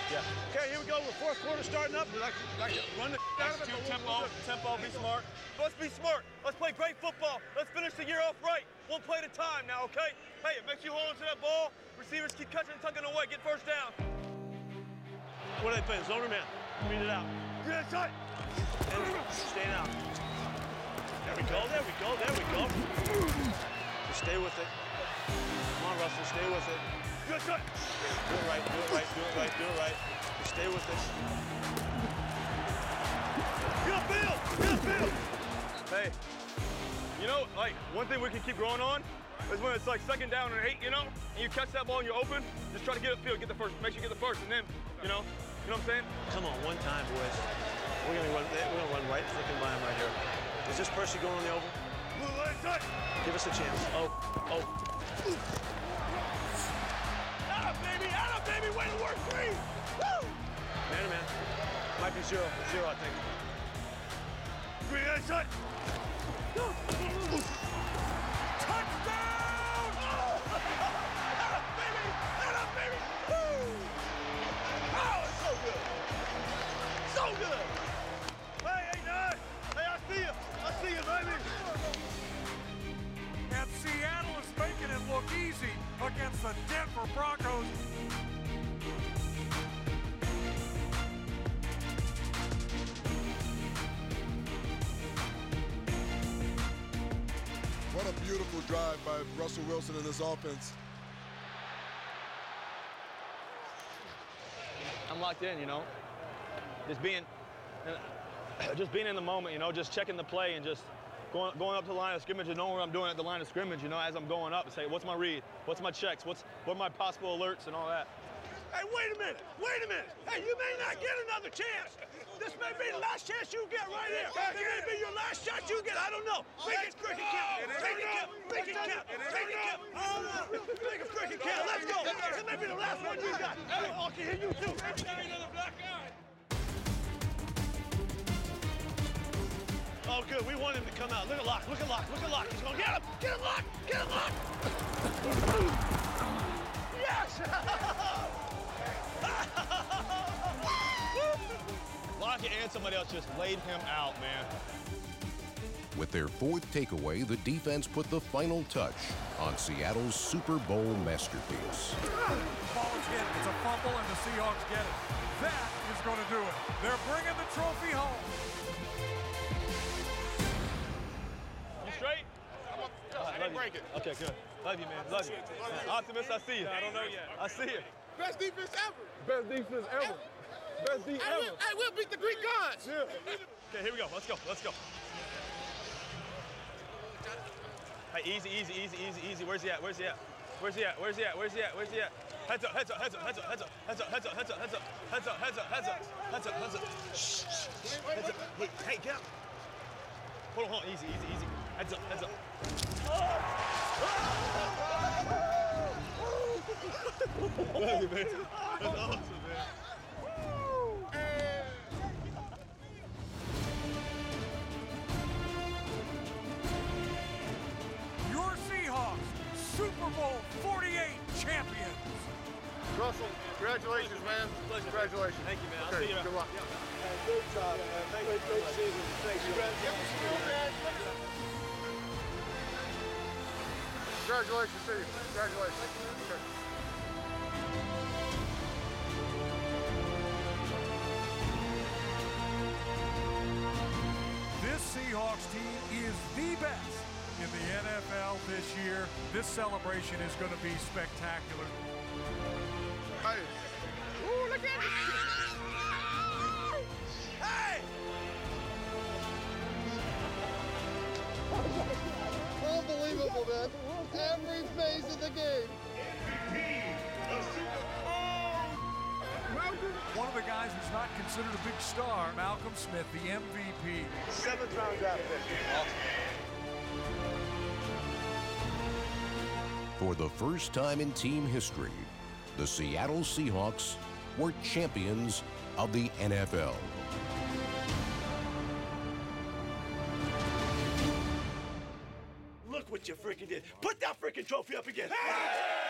Yeah. Okay, here we go. We're fourth quarter starting up. We like to run the out of it. Tempo, be smart. Let's be smart. Let's play great football. Let's finish the year off right. 1 play at a time now, okay? Hey, it makes you hold onto that ball. Receivers keep catching and tucking away. Get first down. What are they playing? Zone or man? Read it out. Get inside. Staying out. There we go, there we go, there we go. Just stay with it. Come on, Russell, stay with it. Good shot. Do it right, do it right, do it right, do it right. Just stay with it. Get upfield! Get upfield! Hey, you know, like, one thing we can keep growing on is when it's like 2nd down and 8, you know, and you catch that ball and you're open, just try to get upfield, get the first, make sure you get the first, and then, you know what I'm saying? Come on, one time, boys. We're gonna run right flicking by him right here. Is this Percy going on the oval? Give us a chance. Oh. Out baby, way to work 3. Woo! Man to man. Might be 0, I think. 3 inside. Touchdown! Out up, baby! Woo! Oh, it's so good. So good. Hey, Nod. Hey, I see you, baby. And Seattle is making it look easy against the Denver Broncos. What a beautiful drive by Russell Wilson and his offense. I'm locked in, you know. Just being in the moment, you know, just checking the play and just going up to the line of scrimmage and knowing what I'm doing at the line of scrimmage, you know, as I'm going up and say, what's my read? What's my checks? What are my possible alerts and all that? Hey, wait a minute. Hey, you may not get another chance. This may be the last chance you get right here. It may be your last shot you get. I don't know. Make it freaking count. Make it count. Make it count. Make it count. Make it freaking count. Let's go. This may be the last one you got. Oh, I can hear you too. Another black eye. Oh, good. We want him to come out. Look at Locke. Look at Locke. Look at Locke. He's going to get him. Get him, Locke. Get him, Locke. Yes. Lockett and somebody else just laid him out, man. With their 4th takeaway, the defense put the final touch on Seattle's Super Bowl masterpiece. Ball is hit. It's a fumble, and the Seahawks get it. That is going to do it. They're bringing the trophy home. You straight? I didn't break it. Okay, good. Love you, man. Love you. Optimist, I see you. I don't know yet. I see you. Best defense ever. Best defense ever. Best defense ever. Hey, we'll beat the Greek gods. Yeah. Okay, here we go. Let's go. Let's go. Hey, easy. Where's he at? Where's he at? Heads up. Shh. Hey, get up. Hold on. Easy. Heads up. Love you, man. That's awesome, man. Your Seahawks, Super Bowl 48 champions. Russell, congratulations, man. Congratulations. Thank you, man. I'll Okay, see you. good luck. Good job, man. Great season. Thanks, Congratulations to you. Congratulations. Okay. This Seahawks team is the best in the NFL this year. This celebration is going to be spectacular. Hey. Ooh, look at it. Hey! Unbelievable, man. Every phase of the game. One of the guys who's not considered a big star, Malcolm Smith, the MVP. 7th round draft pick. For the first time in team history, the Seattle Seahawks were champions of the NFL. Look what you freaking did. Put that freaking trophy up again. Hey!